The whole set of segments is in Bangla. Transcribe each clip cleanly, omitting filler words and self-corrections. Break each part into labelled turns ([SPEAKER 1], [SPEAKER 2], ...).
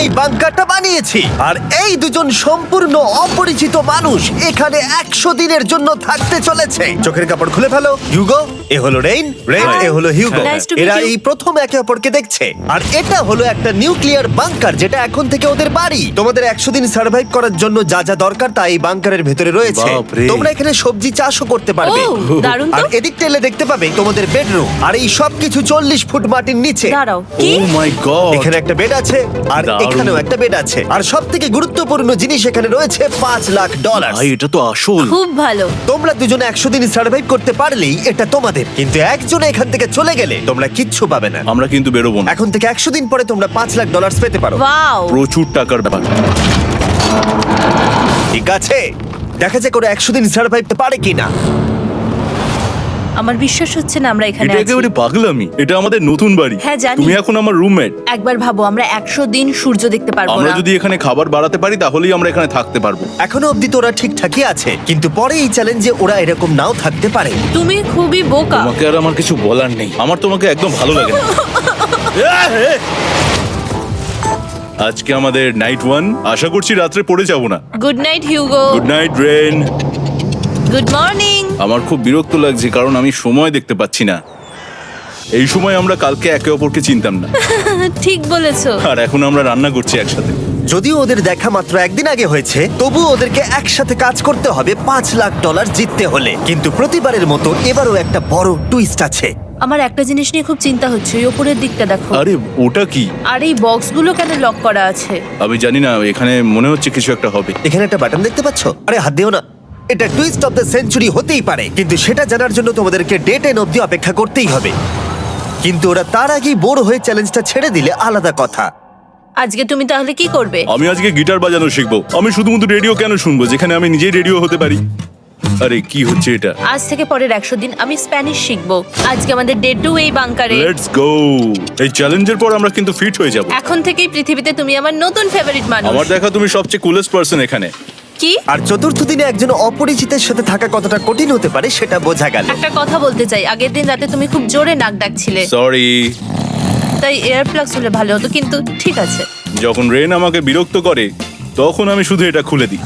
[SPEAKER 1] এই বাংকারটা বানিয়েছি, আর এই দুজন সম্পূর্ণ অপরিচিত মানুষ এখানে 100 দিনের জন্য থাকতে চলেছে। চোখের কাপড় খুলে ফেলো। হিউগো, এ হলো রেইন, এ হলো হিউগো।
[SPEAKER 2] Nice to meet
[SPEAKER 1] এরা
[SPEAKER 2] you.
[SPEAKER 1] এই প্রথম একে অপরকে দেখছে, আর এটা হলো একটা নিউক্লিয়ার বাংকার যেটা এখন থেকে ওদের বাড়ি। তোমাদের 100 দিন সার্ভাইভ করার জন্য যা যা দরকার তা এই বাংকারের ভেতরে রয়েছে।
[SPEAKER 3] বাপরে।
[SPEAKER 1] তোমরা এখানে সবজি চাষও করতে পারবে।
[SPEAKER 2] ও, দারুণ তো।
[SPEAKER 1] আর এদিক টেলে দেখতে পাবে তোমাদের বেডরুম, আর এই সব কিছু 40 ফুট মাটির নিচে।
[SPEAKER 2] দাঁড়াও, কি?
[SPEAKER 3] ও মাই গড,
[SPEAKER 1] এখানে একটা বেড আছে, আর
[SPEAKER 3] দারুণ।
[SPEAKER 1] এখানেও একটা বেড আছে, আর সব থেকে গুরুত্বপূর্ণ জিনিস এখানে রয়েছে $5,00,000।
[SPEAKER 3] ভাই এটা তো আসল।
[SPEAKER 2] খুব ভালো।
[SPEAKER 1] তোমরা দুজনে 100 দিন সার্ভাইভ করতে পারলেই এটা তোমাদের, কিন্তু একজন এখান থেকে চলে গেলে তোমরা কিচ্ছু পাবে না।
[SPEAKER 3] আমরা কিন্তু বেরোবো না,
[SPEAKER 1] এখন থেকে 100 দিন পরে তোমরা $5,00,000 পেতে পারো।
[SPEAKER 2] ওয়াও।
[SPEAKER 3] প্রচুর টাকার ব্যাপার।
[SPEAKER 1] ঠিক আছে, দেখা যাক করে 100 দিন সার্ভাইভ পারে কিনা।
[SPEAKER 2] আমার বিশ্বাস হচ্ছে না আমরা এখানে
[SPEAKER 3] এটা
[SPEAKER 2] আছি।
[SPEAKER 3] একেবারে পাগলামি। এটা আমাদের নতুন বাড়ি।
[SPEAKER 2] হ্যাঁ, জানি।
[SPEAKER 3] তুমি এখন আমার রুমমেট।
[SPEAKER 2] একবার ভাবো, আমরা 100 দিন সূর্য দেখতে পারবো
[SPEAKER 3] আমরা
[SPEAKER 2] না।
[SPEAKER 3] যদি এখানে খাবার বাড়াতে পারি তাহলেই আমরা এখানে থাকতে পারবো।
[SPEAKER 1] এখনো অব্দি তো ওরা ঠিকঠাকই আছে, কিন্তু পরে এই চ্যালেঞ্জে ওরা এরকম নাও থাকতে পারে।
[SPEAKER 2] তুমি খুবই বোকা।
[SPEAKER 3] তোমাকে আর আমার কিছু বলার নেই, আমার তোমাকে একদম ভালো লাগে না। আজকে আমাদের নাইট 1, আশা করছি রাত্রে পড়ে যাব না।
[SPEAKER 2] Good night Hugo.
[SPEAKER 3] Good night Ren.
[SPEAKER 2] Good morning.
[SPEAKER 3] আমার খুব বিরক্ত লাগছে কারণ আমি সময় দেখতে পাচ্ছি না। এই সময় আমরা কালকে একে অপরকে চিনতাম না,
[SPEAKER 2] ঠিক বলেছো।
[SPEAKER 3] আর এখন আমরা রান্না করছি একসাথে।
[SPEAKER 1] যদিও ওদের দেখা মাত্র একদিন আগে হয়েছে, তবু ওদেরকে একসাথে কাজ করতে হবে $5,00,000 জিততে হলে। কিন্তু প্রতিবারের মতো এবারও একটা বড় টুইস্ট আছে।
[SPEAKER 2] আমার একটা জিনিস নিয়ে খুব চিন্তা হচ্ছে, ওই উপরের দিকটা দেখো।
[SPEAKER 3] আরে ওটা কি?
[SPEAKER 2] আর এই বক্সগুলো কেন লক করা আছে?
[SPEAKER 3] আমি জানি না, এখানে মনে হচ্ছে কিছু একটা হবে।
[SPEAKER 1] এখানে একটা বাটন দেখতে পাচ্ছ? আরে হাত দিও না। এটা টুইস্ট অফ দ্য সেঞ্চুরি হতেই পারে, কিন্তু সেটা জানার জন্য তোমাদেরকে ডে 10 অব্দি অপেক্ষা করতেই হবে। কিন্তু ওরা তার আগেই বোর হয়ে চ্যালেঞ্জটা ছেড়ে দিলে আলাদা কথা।
[SPEAKER 2] আজকে তুমি তাহলে কি করবে?
[SPEAKER 3] আমি আজকে গিটার বাজানো শিখবো। আমি শুধুমাত্র রেডিও কেন শুনবো যেখানে আমি নিজেই রেডিও হতে পারি? আরে কি হচ্ছে এটা?
[SPEAKER 2] আজ থেকে পরের 100 দিন আমি স্প্যানিশ শিখবো। আজকে আমাদের ডে 2 এই বাংকারে।
[SPEAKER 3] Let's go. এই চ্যালেঞ্জের পর আমরা কিন্তু ফিট হয়ে যাব।
[SPEAKER 2] এখন থেকেই পৃথিবীতে তুমি আমার নতুন ফেভারিট মানুষ।
[SPEAKER 3] আমার দেখা তুমি সবচেয়ে কুলেস্ট পারসন এখানে।
[SPEAKER 2] কি?
[SPEAKER 1] আর চতুর্থ দিনে একজন অপরিচিতের সাথে থাকা কতটা কঠিন হতে পারে সেটা বোঝা গেল।
[SPEAKER 2] একটা কথা বলতে চাই, আগের দিন রাতে তুমি খুব জোরে নাক ডাকছিলে,
[SPEAKER 3] সরি।
[SPEAKER 2] তাই এয়ার প্লাগস হলে ভালো হতো, কিন্তু ঠিক আছে।
[SPEAKER 3] যখন রেন আমাকে বিরক্ত করে তখন আমি শুধু এটা খুলে দিই।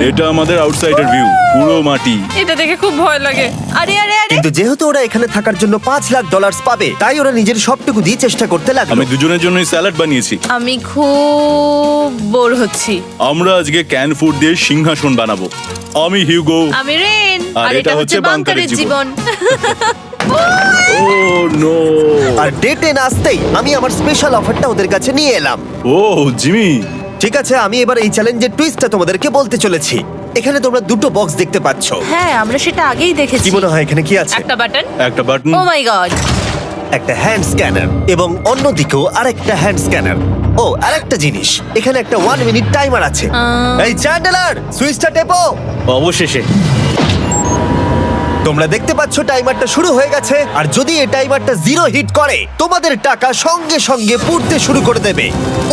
[SPEAKER 3] এটা আমাদের আউটসাইডার ভিউ, পুরো মাটি।
[SPEAKER 2] এটা দেখে খুব ভয় লাগে। আরে আরে আরে,
[SPEAKER 1] কিন্তু যেহেতু ওরা এখানে থাকার জন্য $5,00,000 পাবে, তাই ওরা নিজের সবটুকু দিয়ে চেষ্টা করতে লাগলো।
[SPEAKER 3] আমি দুজনের জন্যই স্যালাড বানিয়েছি।
[SPEAKER 2] আমি খুব বোর হচ্ছি।
[SPEAKER 3] আমরা আজকে ক্যান ফুড দিয়ে সিংহাসন বানাবো। আমি হিউগো।
[SPEAKER 2] আমি রেন,
[SPEAKER 3] আর
[SPEAKER 2] আর এটা হচ্ছে বাংকারের জীবন।
[SPEAKER 3] ও নো।
[SPEAKER 1] আর ডে 10 আসতেই আমি আমার স্পেশাল অফারটা ওদের কাছে নিয়ে এলাম।
[SPEAKER 3] ও জিমি,
[SPEAKER 1] ঠিক আছে, আমি এবার এই চ্যালেঞ্জের টুইস্টটা তোমাদেরকে বলতে চলেছি। এখানে তোমরা দুটো বক্স দেখতে পাচ্ছ।
[SPEAKER 2] হ্যাঁ, আমরা সেটা আগেই দেখেছি।
[SPEAKER 1] কি মনে হয় এখানে কি আছে?
[SPEAKER 2] একটা বাটন।
[SPEAKER 3] একটা বাটন।
[SPEAKER 2] O my god.
[SPEAKER 1] একটা হ্যান্ড স্ক্যানার, এবং অন্যদিকেও আরেকটা হ্যান্ড স্ক্যানার। ও, আরেকটা জিনিস, এখানে একটা 1 মিনিট টাইমার আছে। এই চ্যান্ডেলার, সুইচটা টেপো।
[SPEAKER 3] অবশেষে
[SPEAKER 1] তোমরা দেখতে পাচ্ছ টাইমারটা শুরু হয়ে গেছে, আর যদি এই টাইমারটা 0 হিট করে তোমাদের টাকা সঙ্গে সঙ্গে পুড়তে শুরু করে দেবে।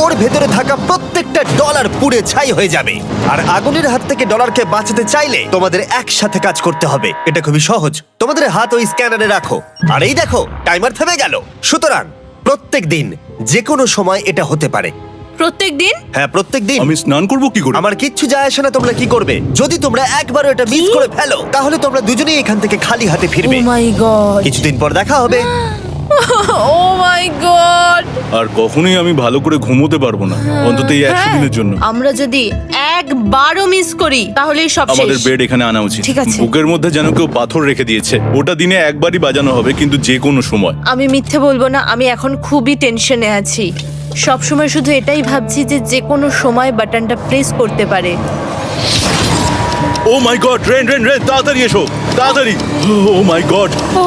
[SPEAKER 1] ওর ভেতরে থাকা প্রত্যেকটা ডলার পুড়ে ছাই হয়ে যাবে। আর আগুনের হাত থেকে ডলারকে বাঁচাতে চাইলে তোমাদের একসাথে কাজ করতে হবে। এটা খুবই সহজ। তোমাদের হাত ওই স্ক্যানারে রাখো, আর এই দেখো টাইমার থেমে গেল। সুতরাং প্রত্যেক দিন যে কোনো সময় এটা হতে পারে।
[SPEAKER 2] প্রত্যেক দিন?
[SPEAKER 1] হ্যাঁ, প্রত্যেক দিন।
[SPEAKER 3] আমি স্নান করব কি করে?
[SPEAKER 1] আমার কিচ্ছু যায় আসে না তোমরা কি করবে। যদি তোমরা একবারও এটা মিস করে ফেলো, তাহলে তোমরা দুজনেই এখান থেকে খালি হাতে
[SPEAKER 2] ও
[SPEAKER 1] ফিরবে।
[SPEAKER 2] মাই গড।
[SPEAKER 1] কিছুদিন পর দেখা হবে।
[SPEAKER 2] ও মাই গড।
[SPEAKER 3] আর কখনোই আমি ভালো করে ঘুমোতে পারবো না, অন্তত এই 100 দিনের জন্য।
[SPEAKER 2] আমরা যদি একবারও মিস করি তাহলেই সব
[SPEAKER 3] আমাদের
[SPEAKER 2] শেষ।
[SPEAKER 3] বেড এখানে আনা উচিত।
[SPEAKER 2] ঠিক আছে।
[SPEAKER 3] বুকের মধ্যে যেন কেউ পাথর রেখে দিয়েছে। ওটা দিনে একবারই বাজানো হবে, কিন্তু যে কোনো সময়।
[SPEAKER 2] আমি মিথ্যে বলবো না, আমি এখন খুবই টেনশনে আছি। সব সময় শুধু এটাই ভাবছি যে যে কোনো সময় বাটনটা প্রেস করতে পারে।
[SPEAKER 3] ও my god, rain rain rain, তাড়াতাড়ি এসো, তাড়াতাড়ি। ও মাই গড,
[SPEAKER 2] ও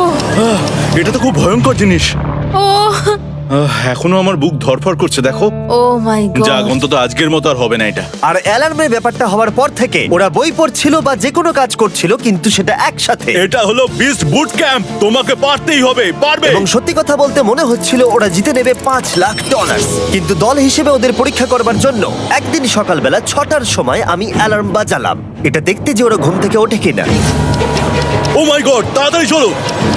[SPEAKER 3] এটা তো খুব ভয়ঙ্কর জিনিস।
[SPEAKER 2] ও
[SPEAKER 3] এখনো আমার বুক ধড়ফড় করছে, দেখো।
[SPEAKER 2] ও মাই
[SPEAKER 3] যাক,
[SPEAKER 2] গড।
[SPEAKER 3] অন্তত আজকের মতো আর হবে না এটা।
[SPEAKER 1] আর অ্যালার্মের ব্যাপারটা হওয়ার পর থেকে ওরা বই পড়ছিল বা যে কোনো কাজ করছিল, কিন্তু সেটা একসাথে।
[SPEAKER 3] এটা হলো বিস্ট বুট ক্যাম্প, তোমাকে পারতেই হবে, পারবে।
[SPEAKER 1] এবং সত্যি কথা বলতে মনে হচ্ছিল ওরা জিতে নেবে $5,00,000। কিন্তু দল হিসেবে ওদের পরীক্ষা করবার জন্য একদিন সকালবেলা 6টার সময় আমি অ্যালার্ম বাজালাম, এটা দেখতে যে ওরা ঘুম থেকে ওঠে কিনা।
[SPEAKER 3] ও মাই গড, তাড়াতাড়ি চলো।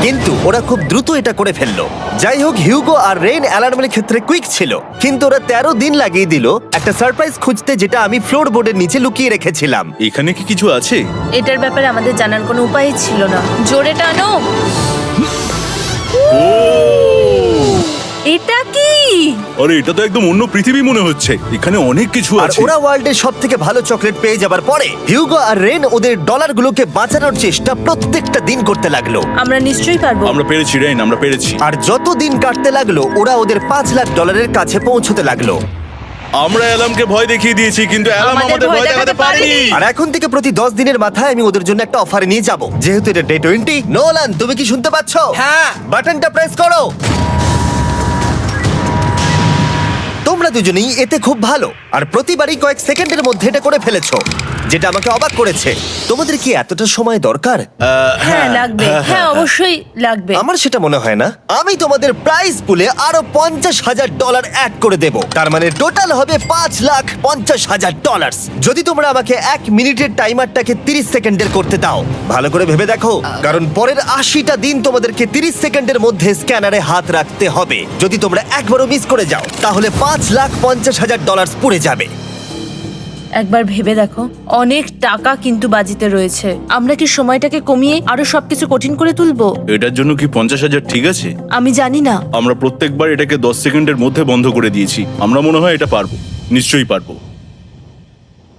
[SPEAKER 1] কিন্তু ওরা খুব দ্রুত এটা করে ফেললো। যাই হোক, হিউগো আর রেইন অ্যালার্মের ক্ষেত্রে কুইক ছিল, কিন্তু ওরা 13 দিন লাগিয়ে দিল একটা সারপ্রাইজ খুঁজতে, যেটা আমি ফ্লোর বোর্ডের নিচে লুকিয়ে রেখেছিলাম।
[SPEAKER 3] এখানে কি কিছু আছে?
[SPEAKER 2] এটার ব্যাপারে আমাদের জানার কোনো উপায় ছিল না। জোরে টানো।
[SPEAKER 3] ও
[SPEAKER 2] এটা কি?
[SPEAKER 3] আরে, এটা তো একদম অন্য পৃথিবী মনে হচ্ছে। এখানে অনেক কিছু
[SPEAKER 1] আর
[SPEAKER 3] আছে।
[SPEAKER 1] ওরা ওয়ার্ল্ডের সব থেকে ভালো চকলেট পেয়ে যাবার পরে হিউগো আর রেন ওদের ডলারগুলোকে বাঁচানোর চেষ্টা প্রত্যেকটা দিন করতে লাগলো।
[SPEAKER 2] আমরা নিশ্চয়ই পারবো।
[SPEAKER 3] আমরা পেরেছি রেন, আমরা পেরেছি।
[SPEAKER 1] আর যত দিন কাটতে লাগলো, ওরা ওদের $5,00,000 কাছে পৌঁছতে লাগলো।
[SPEAKER 3] আমরা অ্যালামকে ভয় দেখিয়ে দিয়েছি, কিন্তু অ্যালাম
[SPEAKER 2] আমাদের
[SPEAKER 3] আমাদের
[SPEAKER 2] ভয়
[SPEAKER 3] ভয় দেখাতে
[SPEAKER 2] দেখাতে
[SPEAKER 3] পারেনি।
[SPEAKER 2] পারেনি।
[SPEAKER 1] আর এখন থেকে প্রতি 10 দিনের মাথায় আমি ওদের জন্য একটা অফার নিয়ে যাব, যেহেতু এটা ডে 20। নোলান, তুমি কি শুনতে পাচ্ছ?
[SPEAKER 4] হ্যাঁ।
[SPEAKER 1] বাটনটা প্রেস করো। তোমরা দুজনেই এতে খুব ভালো, আর প্রতিবারই কয়েক সেকেন্ডের মধ্যে এটা করে ফেলেছো, যেটা আমাকে অবাক করেছে। তোমাদের কি এতটা সময় দরকার?
[SPEAKER 2] হ্যাঁ লাগবে, হ্যাঁ অবশ্যই লাগবে।
[SPEAKER 1] আমার সেটা মনে হয় না। আমি তোমাদের প্রাইস পুলে আরো $50,000 অ্যাড করে দেব, তার মানে টোটাল হবে $5,50,000। যদি তোমরা আমাকে 1 মিনিটের টাইমারটাকে 30 সেকেন্ডের করতে দাও। ভালো করে ভেবে দেখো, কারণ পরের 80টা দিন তোমাদেরকে 30 সেকেন্ডের মধ্যে স্ক্যানারে হাত রাখতে হবে। যদি তোমরা একবারও মিস করে যাও, তাহলে $5,50,000 পুড়ে যাবে।
[SPEAKER 2] একবার ভেবে দেখো, অনেক টাকা কিন্তু বাজিতে রয়েছে। আমরা কি সময়টাকে কমিয়ে আরো সবকিছু কঠিন করে তুলবো?
[SPEAKER 3] এটার জন্য কি 50,000 ঠিক আছে?
[SPEAKER 2] আমি জানি না।
[SPEAKER 3] আমরা প্রত্যেকবার এটাকে 10 সেকেন্ডের মধ্যে বন্ধ করে দিয়েছি। আমরা মনে হয় এটা পারবো, নিশ্চয়ই পারবো।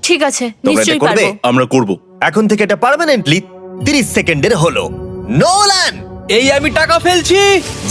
[SPEAKER 2] ঠিক আছে,
[SPEAKER 1] তোমরা এটা
[SPEAKER 2] নিশ্চয়ই
[SPEAKER 1] করবে?
[SPEAKER 2] পারবো।
[SPEAKER 3] আমরা করব।
[SPEAKER 1] এখন থেকে এটা পার্মানেন্টলি 30 সেকেন্ডের হলো। নোলান,
[SPEAKER 4] এই আমি টাকা ফেলছি।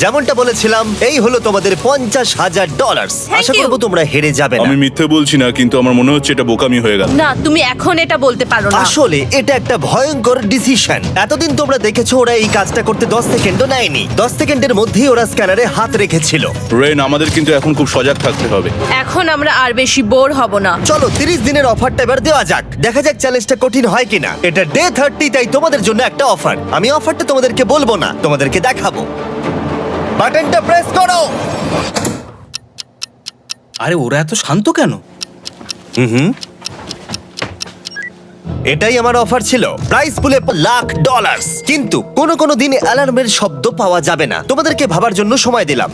[SPEAKER 1] যেমনটা বলেছিলাম, এই হলো তোমাদের $50,000।
[SPEAKER 2] Thank
[SPEAKER 1] Asha
[SPEAKER 2] you.
[SPEAKER 1] করবো তোমরা হেরে যাবে না।
[SPEAKER 3] আমি মিথ্যে বলছি না, কিন্তু আমার মনে হচ্ছে এটা বোকামি হয়ে গেল।
[SPEAKER 2] না, তুমি এখন এটা বলতে পারো না।
[SPEAKER 1] আসলে এটা একটা ভয়ঙ্কর ডিসিশন। এতদিন তোমরা দেখেছো ওরা এই কাজটা করতে 10 সেকেন্ডও নেয়নি। 10 সেকেন্ডের মধ্যেই ওরা স্ক্যানারে হাত রেখেছিল।
[SPEAKER 3] রেন, আমাদের কিন্তু এখন খুব সজাগ থাকতে হবে।
[SPEAKER 2] এখন আমরা আর বেশি বোর হব না।
[SPEAKER 1] চলো 30 দিনের অফারটা এবার দেওয়া যাক, দেখা যাক চ্যালেঞ্জটা কঠিন হয় কিনা। এটা ডে 30, তাই তোমাদের জন্য একটা অফার। আমি অফারটা তোমাদেরকে বলবো না, তোমাদেরকে দেখাবো। বাটনটা প্রেস করো।
[SPEAKER 4] আরে ওরা এত শান্ত কেন?
[SPEAKER 1] এটাই আমার অফার ছিল। প্রাইস পুলে $1,00,000, কিন্তু কোনো দিন অ্যালার্মের শব্দ পাওয়া যাবে না। তোমাদেরকে ভাবার জন্য সময় দিলাম।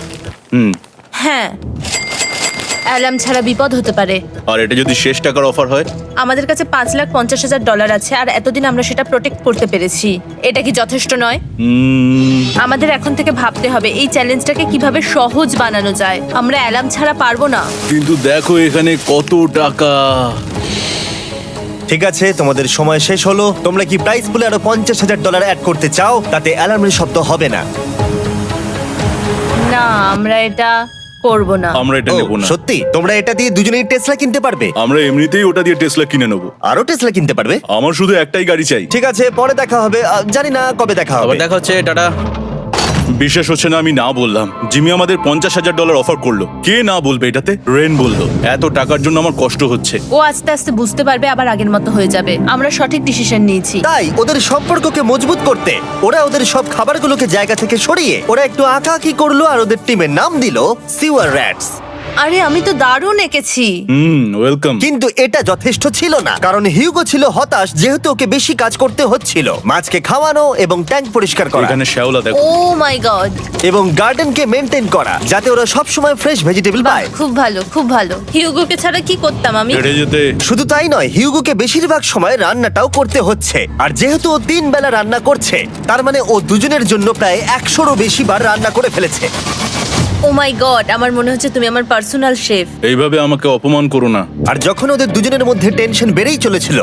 [SPEAKER 2] হ্যাঁ, অ্যালার্ম ছাড়া বিপদ হতে পারে।
[SPEAKER 3] আর এটা যদি শেষ টাকার অফার হয়?
[SPEAKER 2] আমাদের কাছে $5,50,000 আছে, আর এতদিন আমরা সেটা প্রোটেক্ট করতে পেরেছি। এটা কি যথেষ্ট নয়? আমাদের এখন থেকে ভাবতে হবে এই চ্যালেঞ্জটাকে কিভাবে সহজ বানানো যায়। আমরা অ্যালার্ম ছাড়া পারবো না।
[SPEAKER 3] কিন্তু দেখো এখানে কত টাকা।
[SPEAKER 1] ঠিক আছে, তোমাদের সময় শেষ হলো। তোমরা কি প্রাইস পুলে আরো $50,000 অ্যাড করতে চাও? তাতে অ্যালার্মের শব্দ হবে না।
[SPEAKER 2] না, আমরা এটা করব না।
[SPEAKER 3] আমরা এটা
[SPEAKER 1] ও,
[SPEAKER 3] নেব না।
[SPEAKER 1] সত্যি? তোমরা এটা দিয়ে দুজনেই টেসলা কিনতে পারবে?
[SPEAKER 3] আমরা এমনিতেই ওটা দিয়ে টেসলা কিনে নেব।
[SPEAKER 1] আরো টেসলা কিনতে পারবে?
[SPEAKER 3] আমার শুধু একটাই গাড়ি চাই।
[SPEAKER 1] ঠিক আছে, পরে দেখা হবে। জানি না কবে দেখা হবে।
[SPEAKER 4] আবার দেখা হচ্ছে, টাটা।
[SPEAKER 3] বিশ্বাস হচ্ছে না আমি না বললাম। জিমি আমাদের $50,000 অফার করলো। কে না বলবে এটাতে? রেন বললো। এত টাকার জন্য আমার কষ্ট হচ্ছে।
[SPEAKER 2] ও আস্তে আস্তে বুঝতে পারবে, আবার আগের মতো হয়ে যাবে। আমরা সঠিক ডিসিশন নিয়েছি।
[SPEAKER 1] তাই ওদের সম্পর্ককে মজবুত করতে ওরা ওদের সব খাবারগুলোকে জায়গা থেকে সরিয়ে ওরা একটু আঁকাআঁকি করলো, আর ওদের টিমের নাম দিল সিওয়ার র্যাটস।
[SPEAKER 2] আরে আমি তো দারুণ এঁকেছি।
[SPEAKER 3] ওয়েলকাম।
[SPEAKER 1] কিন্তু এটা যথেষ্ট ছিল না, কারণ হিউগো ছিল হতাশ, যেহেতু ওকে বেশি কাজ করতে হচ্ছিল। মাছকে খাওয়ানো এবং ট্যাঙ্ক পরিষ্কার করা
[SPEAKER 3] এখানে শ্যাওলা দেখো।
[SPEAKER 2] ও মাই গড,
[SPEAKER 1] এবং গার্ডেনকে মেনটেন করা, যাতে ওরা সব সময় ফ্রেশ ভেজিটেবল পায়।
[SPEAKER 2] খুব ভালো, খুব ভালো। হিউগোকে ছাড়া কি করতাম আমি?
[SPEAKER 3] হেঁটে যেতে।
[SPEAKER 1] শুধু তাই নয়, হিউগোকে বেশিরভাগ সময় রান্নাটাও করতে হচ্ছে। আর যেহেতু ও 3 বেলা রান্না করছে, তার মানে ও দুজনের জন্য প্রায় 100রও বেশি বার রান্না করে ফেলেছে।
[SPEAKER 2] ও মাই গড, আমার মনে হচ্ছে তুমি আমার পার্সোনাল শেফ।
[SPEAKER 3] এইভাবে আমাকে অপমান করো না।
[SPEAKER 1] আর যখন ওদের দুজনের মধ্যে টেনশন বেড়েই চলেছিল,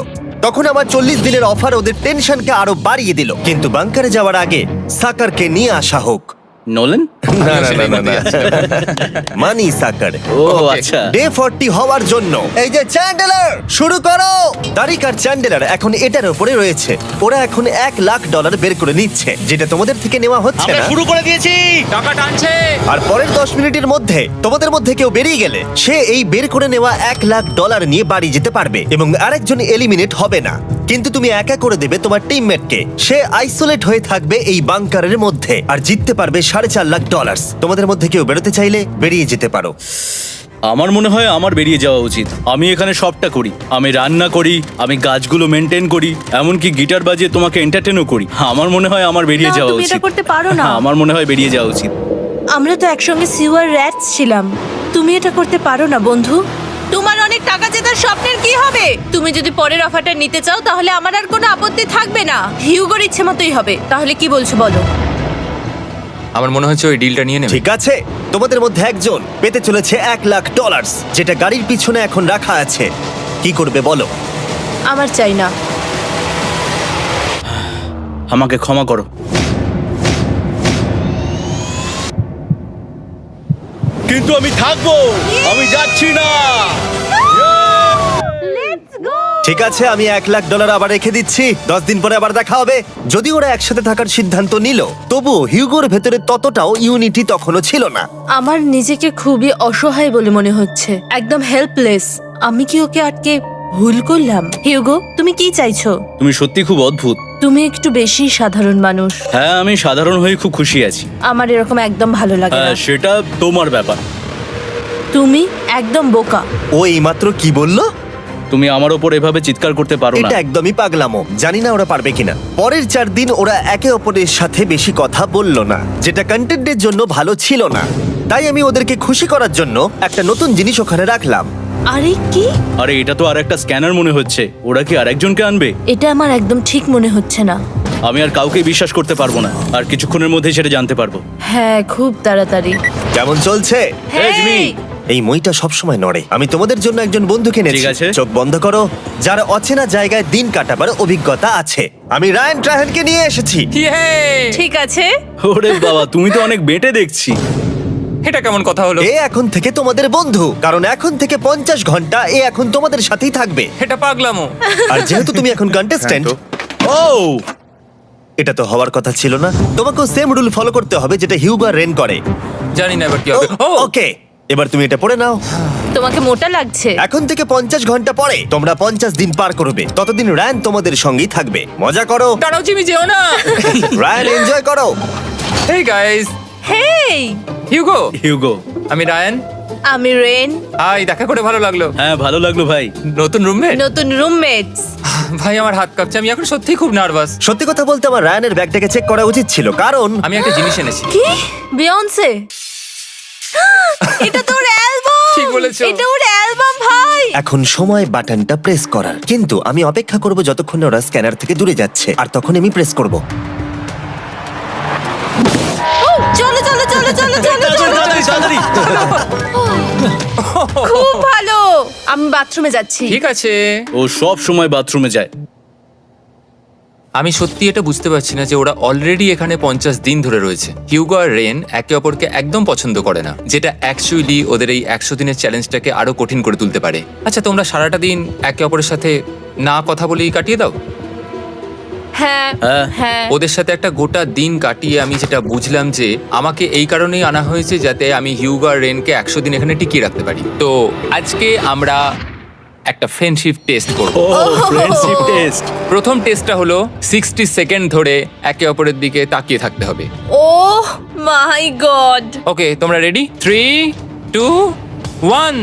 [SPEAKER 1] তখন আমার 40 দিনের অফার ওদের টেনশনকে আরো বাড়িয়ে দিল। কিন্তু বাংকারে যাওয়ার আগে সাকারকে নিয়ে আসা হোক।
[SPEAKER 4] নোলেন?
[SPEAKER 1] না না না না মানি সাকার।
[SPEAKER 4] ও আচ্ছা।
[SPEAKER 1] ডে 40 হওয়ার জন্য এই যে চ্যান্ডেলার শুরু করো। তারিক আর চ্যান্ডেলার এখন এটার উপরে রয়েছে। ওরা এখন $1,00,000 বের করে নিচ্ছে, যেটা তোমাদের থেকে নেওয়া হচ্ছে
[SPEAKER 4] আমরা
[SPEAKER 1] না।
[SPEAKER 4] শুরু করে দিয়েছি, টাকা টানছে।
[SPEAKER 1] আর পরের 10 মিনিটের মধ্যে তোমাদের মধ্যে কেউ বেরিয়ে গেলে সে এই বের করে নেওয়া $1,00,000 নিয়ে বাড়ি যেতে পারবে, এবং আরেকজন এলিমিনেট হবে না। কিন্তু তুমি একা করে দেবে তোমার টিমমেটকে। সে আইসোলেট হয়ে থাকবে এই বাংকারের মধ্যে, আর জিততে পারবে $4.5 লাখ। তোমাদের মধ্যে কেউ বেরোতে চাইলে বেরিয়ে যেতে পারো।
[SPEAKER 3] আমার মনে হয় আমার বেরিয়ে যাওয়া উচিত। আমি এখানে সবটা করি, আমি রান্না করি, আমি গাছগুলো মেনটেন করি, এমনকি গিটার বাজিয়ে তোমাকে এন্টারটেনও করি। আমার মনে হয় আমার বেরিয়ে
[SPEAKER 2] না,
[SPEAKER 3] যাওয়া
[SPEAKER 2] তুমি এটা
[SPEAKER 3] উচিত।
[SPEAKER 2] করতে পারো না।
[SPEAKER 3] আমার মনে হয় বেরিয়ে যাওয়া উচিত।
[SPEAKER 2] আমরা তো একসঙ্গে সিওয়ার র্যাটস ছিলাম। তুমি এটা করতে পারো না বন্ধু। তোমার অনেক টাকা জেতার স্বপ্নের কি হবে? তুমি যদি পরের অফারটা নিতে চাও তাহলে আমার আর কোনো আপত্তি থাকবে না। হিউগোর ইচ্ছে মতোই হবে। তাহলে কি বলছো বলো?
[SPEAKER 5] আমার মনে হচ্ছে ওই ডিলটা নিয়ে নেবে।
[SPEAKER 1] ঠিক আছে, তোমাদের মধ্যে একজন পেতে চলেছে $1,00,000, যেটা গাড়ির পিছনে এখন রাখা আছে। কি করবে বলো?
[SPEAKER 2] আমার চাই না।
[SPEAKER 3] আমাকে ক্ষমা করো। কিন্তু আমি থাকবো, আমি যাচ্ছি না।
[SPEAKER 1] ঠিক আছে, আমি $1,00,000 আবার রেখে দিচ্ছি। 10 দিন পরে আবার দেখা হবে। যদি ওরা একসাথে থাকার সিদ্ধান্ত নিল, তবু হিউগোর ভেতরে ততটাও ইউনিটি তখনও ছিল না।
[SPEAKER 2] আমার নিজেকে খুবই অসহায় বলে মনে হচ্ছে, একদম হেল্পলেস। আমি কি ওকে আটকে ভুল করলাম? হিউগো, তুমি কি চাইছো?
[SPEAKER 3] তুমি সত্যি খুব অদ্ভুত।
[SPEAKER 2] তুমি একটু বেশি সাধারণ মানুষ।
[SPEAKER 3] হ্যাঁ, আমি সাধারণ হয়ে খুব খুশি আছি।
[SPEAKER 2] আমার এরকম একদম ভালো লাগে না।
[SPEAKER 3] হ্যাঁ, সেটা তোমার ব্যাপার।
[SPEAKER 2] তুমি একদম বোকা।
[SPEAKER 1] ও এইমাত্র কি বললো?
[SPEAKER 3] তুমি আমার ওপর এভাবে চিৎকার করতে পারো না।
[SPEAKER 1] এটা একদমই পাগলামো। জানি না ওরা পারবে কিনা। পরের 4 দিন ওরা একে অপরের সাথে বেশি কথা বলল না, যেটা কন্টেন্টের জন্য ভালো ছিল না। তাই আমি ওদেরকে খুশি করার জন্য একটা নতুন জিনিস ওখানে রাখলাম।
[SPEAKER 2] আরে কি?
[SPEAKER 3] আরে এটা তো আর একটা স্ক্যানার মনে হচ্ছে। ওরা কি আরেকজনকে আনবে?
[SPEAKER 2] এটা আমার একদম ঠিক মনে হচ্ছে না।
[SPEAKER 3] আমি আর কাউকে বিশ্বাস করতে পারবো না। আর কিছুক্ষণের মধ্যেই সেটা জানতে পারবো।
[SPEAKER 2] হ্যাঁ, খুব তাড়াতাড়ি।
[SPEAKER 1] কেমন চলছে?
[SPEAKER 3] এই জিমি।
[SPEAKER 1] এই মইটা সবসময় নড়ে। আমি তোমাদের জন্য একজন বন্ধুকে এনেছি।
[SPEAKER 3] ঠিক আছে।
[SPEAKER 1] চোখ বন্ধ করো। যার অচেনা জায়গায় দিন কাটাবার অভিজ্ঞতা আছে। আমি রায়ান ট্রাহেনকে নিয়ে এসেছি।
[SPEAKER 5] ইয়ে!
[SPEAKER 2] ঠিক আছে।
[SPEAKER 3] ওরে বাবা, তুমি তো অনেক বেটে দেখছি।
[SPEAKER 5] এটা কেমন কথা হলো?
[SPEAKER 1] এ এখন থেকে তোমাদের বন্ধু, কারণ এখন থেকে 50 ঘন্টা এ এখন তোমাদের সাথেই থাকবে।
[SPEAKER 5] এটা পাগলামো।
[SPEAKER 1] আর যেহেতু তুমি এখন কন্টেস্ট্যান্ট,
[SPEAKER 3] ও
[SPEAKER 1] এটা তো হওয়ার কথা ছিল না। তোমাকেও সেম রুল ফলো করতে হবে যেটা হিউগো আর রেন করে।
[SPEAKER 5] জানি না এবার কি হবে। ও
[SPEAKER 1] ওকে, এবার তুমি এটা পড়ে নাও।
[SPEAKER 2] তোমাকে মোটা লাগছে।
[SPEAKER 1] এখন থেকে 50 ঘন্টা পরে তোমরা 50 দিন পার করবে। ততদিন রায়ান তোমাদের সঙ্গেই থাকবে। মজা করো,
[SPEAKER 5] দাঁড়াও জিমি, যেও না।
[SPEAKER 1] রায়ান এনজয় করো।
[SPEAKER 5] হেই গাইস,
[SPEAKER 2] হেই,
[SPEAKER 5] হিউগো।
[SPEAKER 3] হিউগো।
[SPEAKER 5] আমি রায়ান।
[SPEAKER 2] আমি রেন।
[SPEAKER 5] হাই, দেখা করে ভালো লাগলো।
[SPEAKER 3] হ্যাঁ, ভালো লাগলো ভাই।
[SPEAKER 5] নতুন রুমমেট।
[SPEAKER 2] নতুন রুমমেটস।
[SPEAKER 5] ভাই আমার হাত কাঁপছে, আমি এখন সত্যি খুব নার্ভাস।
[SPEAKER 1] সত্যি কথা বলতে আমার রায়ানের ব্যাগটাকে চেক করা উচিত ছিল, কারণ
[SPEAKER 5] আমি একটা জিনিস এনেছি।
[SPEAKER 2] কি? বিয়ন্সে? এটা তো ওর অ্যালবাম।
[SPEAKER 5] ঠিক বলেছো।
[SPEAKER 2] এটা ওর অ্যালবাম ভাই।
[SPEAKER 1] এখন সময় বাটনটা প্রেস করার। কিন্তু আমি অপেক্ষা করব যতক্ষণ না ওরা স্ক্যানার থেকে দূরে যাচ্ছে, আর তখন আমি প্রেস করব।
[SPEAKER 2] চলো চলো চলো চলো চলো চলো।
[SPEAKER 3] তাড়াতাড়ি।
[SPEAKER 2] খুব ভালো। আমি বাথরুমে যাচ্ছি।
[SPEAKER 5] ঠিক আছে।
[SPEAKER 3] ও সব সময় বাথরুমে যায়।
[SPEAKER 5] আমি সত্যি এটা বুঝতে পারছি না যে ওরা অলরেডি এখানে 50 দিন ধরে রয়েছে। হিউগো আর রেন একে অপরকে একদম পছন্দ করে না, যেটা অ্যাকচুয়ালি ওদের এই 100 দিনের চ্যালেঞ্জটাকে আরো কঠিন করে তুলতে পারে। আচ্ছা, তোমরা সারাটা দিন একে অপরের সাথে না কথা বলেই কাটিয়ে দাও?
[SPEAKER 2] হ্যাঁ
[SPEAKER 3] হ্যাঁ।
[SPEAKER 2] হ্যাঁ।
[SPEAKER 5] ওদের সাথে একটা গোটা দিন কাটিয়ে আমি যেটা বুঝলাম যে আমাকে এই কারণেই আনা হয়েছে যাতে আমি হিউগো আর রেনকে 100 দিন এখানে টিকিয়ে রাখতে পারি। তো আজকে আমরা একটা ফ্রেন্ডশিপ টেস্ট করব।
[SPEAKER 3] ও ফ্রেন্ডশিপ টেস্ট।
[SPEAKER 5] প্রথম টেস্টটা হলো 60 সেকেন্ড ধরে একে অপরের দিকে তাকিয়ে থাকতে হবে।
[SPEAKER 2] ওহ মাই গড।
[SPEAKER 5] ওকে, তোমরা রেডি? 3, 2, 1।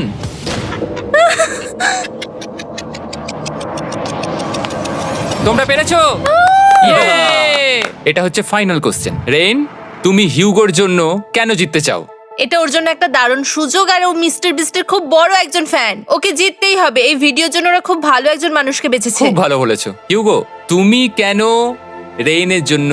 [SPEAKER 5] তোমরা পেরেছো? Yay! এটা হচ্ছে ফাইনাল কোশ্চেন। রেন, তুমি হিউগোর জন্য কেন জিততে চাও?
[SPEAKER 2] এটা ওর জন্য একটা দারুণ সুযোগ, আর ও মিস্টার বিস্টের খুব বড় একজন ফ্যান। ওকে জিততেই হবে। এই ভিডিওর জন্য ওরা খুব ভালো একজন মানুষকে বেছেছে।
[SPEAKER 5] খুব ভালো বলেছো। হিউগো, তুমি কেন রেইনের জন্য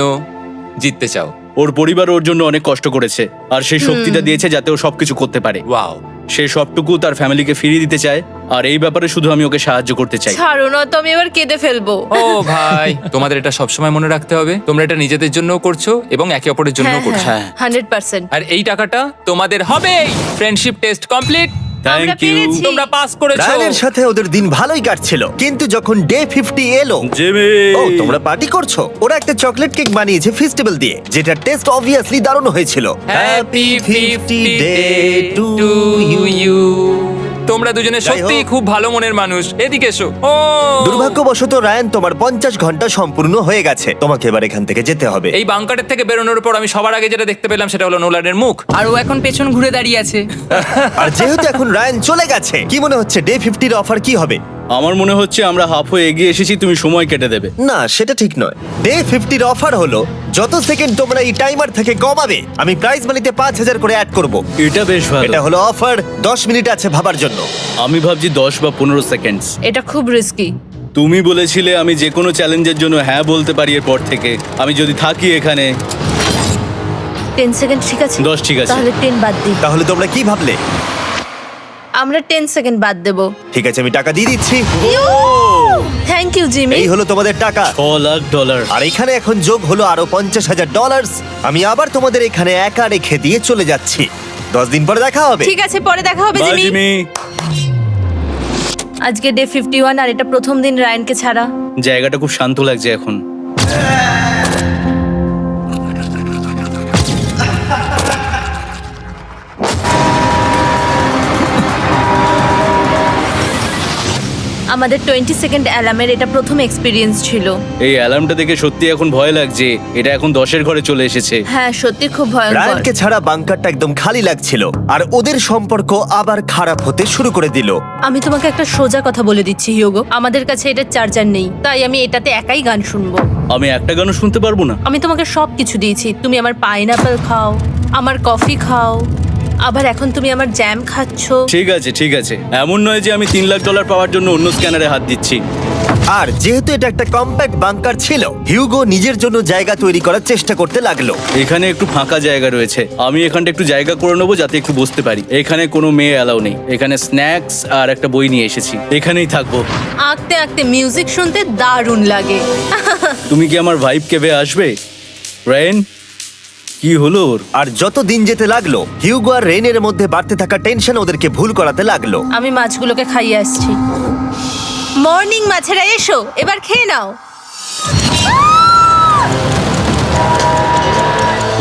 [SPEAKER 5] জিততে চাও?
[SPEAKER 3] ওর পরিবার ওর জন্য অনেক কষ্ট করেছে, আর সেই শক্তিটা দিয়েছে যাতে ও সবকিছু করতে পারে।
[SPEAKER 5] ওয়াও।
[SPEAKER 3] সে সবটুকু তার ফ্যামিলিকে ফিরিয়ে দিতে চায়, আর এই ব্যাপারে শুধু আমি ওকে সাহায্য করতে চাই।
[SPEAKER 2] ছাড়ো না তো, আমি এবার কেঁদে ফেলবো।
[SPEAKER 5] ও ভাই, তোমাদের এটা সবসময় মনে রাখতে হবে। তোমরা এটা নিজেদের জন্যও করছো এবং একে অপরের জন্যও করছো।
[SPEAKER 3] হ্যাঁ।
[SPEAKER 2] 100%।
[SPEAKER 5] আর এই টাকাটা তোমাদের হবেই। Friendship test complete.
[SPEAKER 3] Thank you
[SPEAKER 2] পেরেছি।
[SPEAKER 5] তোমরা পাস করেছো।
[SPEAKER 1] রায়ানের সাথে ওদের দিন ভালোই কাটছিল, কিন্তু যখন ডে 50 এলো,
[SPEAKER 3] জিমি।
[SPEAKER 1] ও তোমরা পার্টি করছো। ওরা একটা চকলেট কেক বানিয়েছে ফেস্টিভ্যাল দিয়ে, যেটা টেস্ট অবভিয়াসলি দারুণ হয়েছিল।
[SPEAKER 5] Happy 50 day to you. তোমরা দুজনে
[SPEAKER 1] যাই হোক।
[SPEAKER 5] সত্যি খুব ভালো মনের মানুষ, এদিকে এসো। ও
[SPEAKER 1] দুর্ভাগ্যবশত রায়ান, তোমার 50 ঘন্টা সম্পূর্ণ হয়ে গেছে। তোমাকে এবার এখান থেকে যেতে হবে।
[SPEAKER 5] এই বাংকারের থেকে বেরোনোর পর আমি সবার আগে যেটা দেখতে পেলাম সেটা হলো নোলানের মুখ।
[SPEAKER 6] আর ও এখন পেছন ঘুরে দাঁড়িয়ে আছে।
[SPEAKER 1] আর যেহেতু এখন রায়ান চলে গেছে, কি মনে হচ্ছে ডে 50 এর অফার কি হবে?
[SPEAKER 3] আমার মনে হচ্ছে আমরা হাফ হয়ে এগিয়ে এসেছি, তুমি সময় কেটে দেবে।
[SPEAKER 1] না, সেটা ঠিক নয়। ডে 50 এর অফার হলো যত সেকেন্ড তোমরা এই টাইমার থেকে কমাবে, আমি প্রাইজ মানিতে 5000 করে অ্যাড করব।
[SPEAKER 3] এটা বেশ ভালো।
[SPEAKER 1] এটা হলো অফার। 10 মিনিট আছে ভাবার জন্য।
[SPEAKER 3] আমি ভাবছি 10 বা 15 সেকেন্ডস।
[SPEAKER 2] এটা খুব রিস্কি।
[SPEAKER 3] তুমি বলেছিলে আমি যে কোনো চ্যালেঞ্জের জন্য হ্যাঁ বলতে পারি এরপর থেকে। আমি যদি থাকি এখানে
[SPEAKER 2] 10 সেকেন্ড ঠিক আছে?
[SPEAKER 3] 10 ঠিক আছে।
[SPEAKER 2] তাহলে 10 বাদ দিই।
[SPEAKER 1] তাহলে তোমরা কি ভাবলে?
[SPEAKER 2] আমরা 10 সেকেন্ড বাদ দেব।
[SPEAKER 1] ঠিক আছে, আমি টাকা দিয়ে দিচ্ছি।
[SPEAKER 2] Thank you Jimmy.
[SPEAKER 1] এই হলো তোমাদের টাকা।
[SPEAKER 3] $6,00,000।
[SPEAKER 1] আর এখানে এখন যোগ হলো আরো $50,000। আমি আবার তোমাদের এখানে একা রেখে দিয়ে চলে যাচ্ছি। 10 দিন পরে দেখা হবে।
[SPEAKER 2] ঠিক আছে, পরে দেখা হবে
[SPEAKER 3] বাই
[SPEAKER 2] জিমি।
[SPEAKER 3] জিমি।
[SPEAKER 2] আজকে ডে 51 আর এটা প্রথম দিন রায়ানকে ছাড়া।
[SPEAKER 3] জায়গাটা খুব শান্ত লাগছে এখন।
[SPEAKER 2] আমাদের 20 সেকেন্ড অ্যালার্মের এটা প্রথম এক্সপিরিয়েন্স ছিল।
[SPEAKER 3] এই অ্যালার্মটা দেখে সত্যি এখন ভয় লাগছে। এটা এখন 10-এর ঘরে চলে এসেছে।
[SPEAKER 2] হ্যাঁ, সত্যি খুব ভয়ঙ্কর।
[SPEAKER 1] রায়ানকে ছাড়া বাংকারটা একদম খালি লাগছিল, আর ওদের সম্পর্ক আবার খারাপ হতে শুরু করে দিল।
[SPEAKER 2] আমি তোমাকে একটা সোজা কথা বলে দিচ্ছি হিউগো, আমাদের কাছে এটা চার্জার নেই, তাই আমি এটাতে একাই গান শুনবো।
[SPEAKER 3] আমি একটা গানও শুনতে পারবো না।
[SPEAKER 2] আমি তোমাকে সব কিছু দিয়েছি। তুমি আমার পাইনাপেল খাও, আমার কফি খাও, আবার এখন তুমি আমার জ্যাম খাচ্ছো।
[SPEAKER 3] ঠিক আছে ঠিক আছে, এমন নয় যে আমি $3,00,000 পাওয়ার জন্য অন্য স্ক্যানারে হাত দিচ্ছি।
[SPEAKER 1] আর যেহেতু এটা একটা কম্প্যাক্ট বাংকার ছিল, হিউগো নিজের জন্য জায়গা তৈরি করার চেষ্টা করতে লাগলো।
[SPEAKER 3] এখানে একটু ফাঁকা জায়গা রয়েছে, আমি এখানটা একটু জায়গা করে নেবো যাতে একটু বসতে পারি। এখানে কোনো মেয়ে অ্যালাউ নেই। এখানে স্ন্যাক্স আর একটা বই নিয়ে এসেছি, এখানেই থাকবো।
[SPEAKER 2] আঁকতে আঁকতে মিউজিক শুনতে দারুণ লাগে।
[SPEAKER 3] তুমি কি আমার ভাইব কেবে আসবে? রেন, কি হলো ওর?
[SPEAKER 1] আর যত দিন যেতে লাগলো, হিউগো আর রেনের মধ্যে বাড়তে থাকা টেনশন ওদেরকে ভুল করাতে লাগলো।
[SPEAKER 2] আমি মাছগুলোকে খাইয়ে আসছি। মর্নিং মাছেরা, এসো এবার খেয়ে নাও।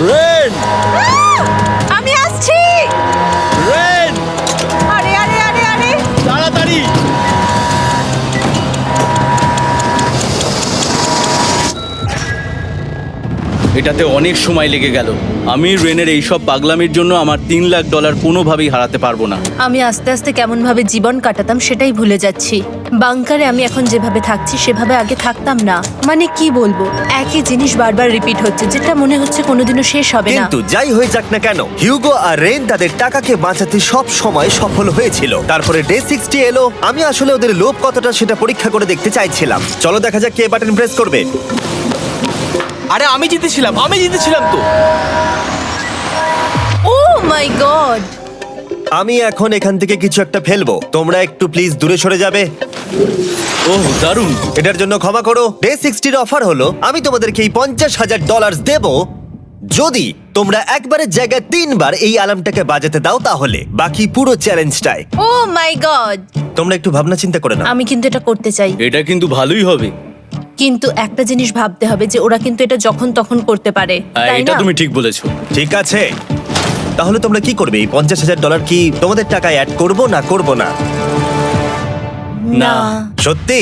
[SPEAKER 3] রেন,
[SPEAKER 2] আমি আসছি।
[SPEAKER 3] রেন,
[SPEAKER 2] আরে আরে আরে আরে,
[SPEAKER 3] তাড়াতাড়ি। এটাতে অনেক সময় লেগে গেল। আমি রেনের এইসব পাগলামির জন্য আমার $3,00,000 কোনোভাবেই হারাতে পারবো না।
[SPEAKER 2] আমি আস্তে আস্তে কেমন ভাবে জীবন কাটাতাম সেটাই ভুলে যাচ্ছি। বাংকারে আমি এখন যেভাবে থাকছি সেভাবে আগে থাকতাম না। মানে কি বলবো, একই জিনিস বারবার রিপিট হচ্ছে, যেটা মনে হচ্ছে কোনোদিনও শেষ হবে না।
[SPEAKER 1] কিন্তু যাই হয়ে যাক না কেন, হিউগো আর রেন তাদের টাকাকে বাঁচাতে সব সময় সফল হয়েছিল। তারপরে ডে 60 এলো। আমি আসলে ওদের লোভ কতটা সেটা পরীক্ষা করে দেখতে চাইছিলাম। চলো দেখা যাক কে বাটন প্রেস করবে।
[SPEAKER 4] আরে আমি জিতেছিলাম তো।
[SPEAKER 2] ও মাই গড!
[SPEAKER 1] আমি এখন এখান থেকে কিছু একটা ফেলবো। তোমরা একটু প্লিজ দূরে সরে যাবে।
[SPEAKER 3] ওহ দারুণ।
[SPEAKER 1] এটার জন্য ক্ষমা করো। ডে 60 অফার হলো আমি তোমাদেরকে এই $50,000 দেব যদি তোমরা একবারের জায়গায় 3 বার এই অ্যালার্মটাকে বাজাতে দাও। তাহলে বাকি পুরো চ্যালেঞ্জটাই
[SPEAKER 2] ও মাই গড!
[SPEAKER 1] তোমরা একটু ভাবনা চিন্তা করে নাও।
[SPEAKER 2] আমি কিন্তু এটা করতে চাই,
[SPEAKER 3] এটা কিন্তু ভালোই হবে।
[SPEAKER 2] কিন্তু একটা জিনিস ভাবতে হবে যে ওরা কিন্তু এটা যখন তখন করতে পারে,
[SPEAKER 3] হ্যাঁ,
[SPEAKER 2] তাই
[SPEAKER 3] এটা
[SPEAKER 2] না?
[SPEAKER 3] তুমি ঠিক বলেছো।
[SPEAKER 1] ঠিক আছে, তাহলে তোমরা কি করবে? এই $50,000 কি তোমাদের টাকায় অ্যাড করব না করব না?
[SPEAKER 2] না,
[SPEAKER 1] সত্যি?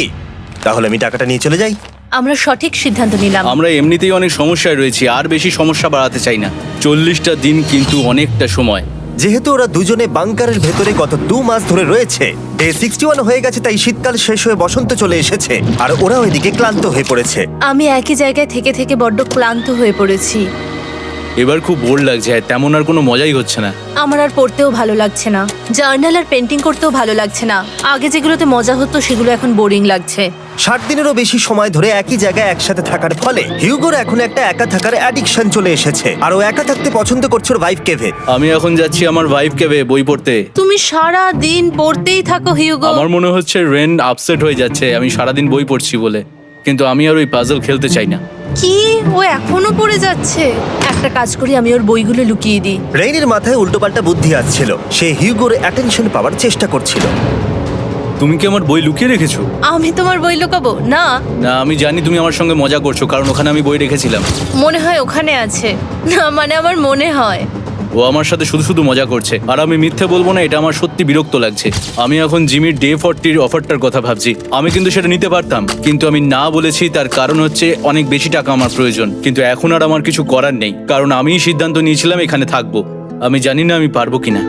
[SPEAKER 1] তাহলে আমি টাকাটা নিয়ে চলে যাই।
[SPEAKER 2] আমরা সঠিক সিদ্ধান্ত নিলাম।
[SPEAKER 3] আমরা এমনিতেই অনেক সমস্যায় রয়েছি, আর বেশি সমস্যা বাড়াতে চাই না। 40টা দিন কিন্তু অনেকটা সময়।
[SPEAKER 1] যেহেতু ওরা দুজনে বাংকারের ভেতরে গত 2 মাস ধরে রয়েছে, ডে 61 হয়ে গেছে, তাই শীতকাল শেষ হয়ে বসন্ত চলে এসেছে, আর ওরা ওইদিকে ক্লান্ত হয়ে পড়েছে।
[SPEAKER 2] আমি একই জায়গায় থেকে থেকে বড্ড ক্লান্ত হয়ে পড়েছি।
[SPEAKER 3] এবার খুব বোর লাগছে, আর তেমন আর কোনো মজাই হচ্ছে না।
[SPEAKER 2] আমার আর পড়তেও ভালো লাগছে না, জার্নাল আর পেন্টিং করতেও ভালো লাগছে না। আগে যেগুলোতে মজা হতো সেগুলো এখন বোরিং লাগছে।
[SPEAKER 1] 60 দিনেরও বেশি সময় ধরে একই জায়গায় একসাথে থাকার ফলে হিউগোর এখন একটা একা থাকার অ্যাডিকশন চলে এসেছে, আর ও একা থাকতে পছন্দ করছে ওর ভাইফ কেভে।
[SPEAKER 3] আমি এখন যাচ্ছি আমার ওয়াইফ কেবে বই পড়তে।
[SPEAKER 2] তুমি সারা দিন পড়তেই থাকো হিউগো।
[SPEAKER 3] আমার মনে হচ্ছে রেন আপসেট হয়ে যাচ্ছে আমি সারাদিন বই পড়ছি বলে, কিন্তু আমি আর ওই পাজল খেলতে চাই না।
[SPEAKER 2] কি, ও এখনো পড়ে যাচ্ছে? একটা কাজ করি, আমি ওর বইগুলো লুকিয়ে দিই।
[SPEAKER 1] রেইনের মাথায় উল্টোপাল্টা বুদ্ধি আসছিল। সে হিউগোর অ্যাটেনশন পাওয়ার চেষ্টা করছিল।
[SPEAKER 3] তুমি কি আমার বই লুকিয়ে রেখেছো?
[SPEAKER 2] আমি তোমার বই লুকাবো না।
[SPEAKER 3] না, আমি জানি তুমি আমার সঙ্গে মজা করছো, কারণ ওখানে আমি বই রেখেছিলাম।
[SPEAKER 2] মনে হয় ওখানে আছে। না মানে আমার মনে হয়।
[SPEAKER 3] ও আমার সাথে শুধু শুধু মজা করছে, আর আমি মিথ্যে বলবো না, এটা আমার সত্যি বিরক্ত লাগছে। আমি এখন জিমির ডে 40 অফারটার কথা ভাবছি। আমি কিন্তু সেটা নিতে পারতাম, কিন্তু আমি না বলেছি, তার কারণ হচ্ছে অনেক বেশি টাকা আমার প্রয়োজন। কিন্তু এখন আর আমার কিছু করার নেই, কারণ আমিই সিদ্ধান্ত নিয়েছিলাম এখানে থাকবো। আমি জানি না আমি পারবো কিনা।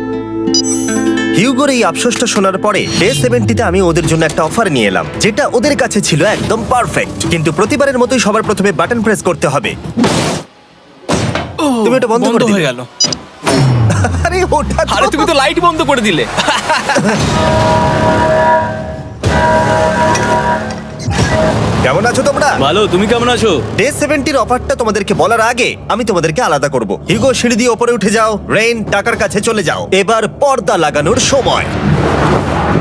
[SPEAKER 1] হিউগোর এই আফসোসটা শোনার পরে ডে 70-তে আমি ওদের জন্য একটা অফার নিয়ে এলাম, যেটা ওদের কাছে ছিল একদম পারফেক্ট। কিন্তু প্রতিবারের মতোই সবার প্রথমে বাটন প্রেস করতে হবে। তুমি এটা বন্ধ করে
[SPEAKER 4] হয়ে
[SPEAKER 1] দিলে।
[SPEAKER 4] গেল।
[SPEAKER 1] আরে ওটা তো-
[SPEAKER 4] আরে তুমি তো লাইট বন্ধ করে দিলে।
[SPEAKER 1] কেমন আছো তোমরা?
[SPEAKER 3] ভালো, তুমি কেমন আছো?
[SPEAKER 1] ডে 70-র অফারটা তোমাদেরকে বলার আগে আমি তোমাদেরকে আলাদা করব। হিউগো, সিঁড়ি দিয়ে ওপরে উঠে যাও। রেইন, টাকার কাছে চলে যাও। এবার পর্দা লাগানোর সময়।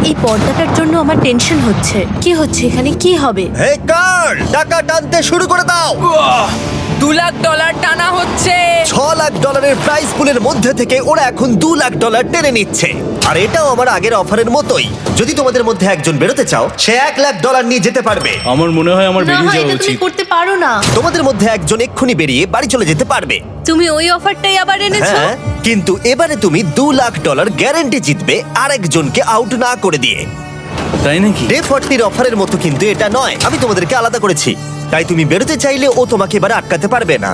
[SPEAKER 2] এই পর্দাটার জন্য আমার টেনশন হচ্ছে। কি হচ্ছে এখানে, কি হবে?
[SPEAKER 1] হে কার্ল, টাকা টানতে শুরু করে দাও।
[SPEAKER 6] $2 লাখ টানা হচ্ছে।
[SPEAKER 1] $6 লাখ প্রাইস পুলের মধ্যে থেকে ওরা এখন $2 লাখ টেনে নিচ্ছে। আর এটাও আমার আগের অফারের মতোই। যদি তোমাদের মধ্যে একজন বেরোতে চাও, সে $1 লাখ নিয়ে যেতে পারবে।
[SPEAKER 3] আমার মনে হয় আমার
[SPEAKER 2] না,
[SPEAKER 3] বেরিয়ে যাওয়া
[SPEAKER 2] এটা তুমি
[SPEAKER 3] উচিত।
[SPEAKER 2] করতে পারো না।
[SPEAKER 1] তোমাদের মধ্যে একজন এক্ষুনি বেরিয়ে বাড়ি চলে যেতে পারবে।
[SPEAKER 2] তুমি ওই অফারটাই আবার এনেছো।
[SPEAKER 1] হ্যাঁ, কিন্তু এবারে তুমি $2 লাখ গ্যারান্টি জিতবে আরেকজনকে আউট না করে দিয়ে।
[SPEAKER 3] তাই নাকি?
[SPEAKER 1] ডে 40-র অফারের মতো কিন্তু এটা নয়। আমি তোমাদেরকে আলাদা করেছি, তাই তুমি বেরোতে চাইলে ও তোমাকে এবারে আটকাতে পারবে না।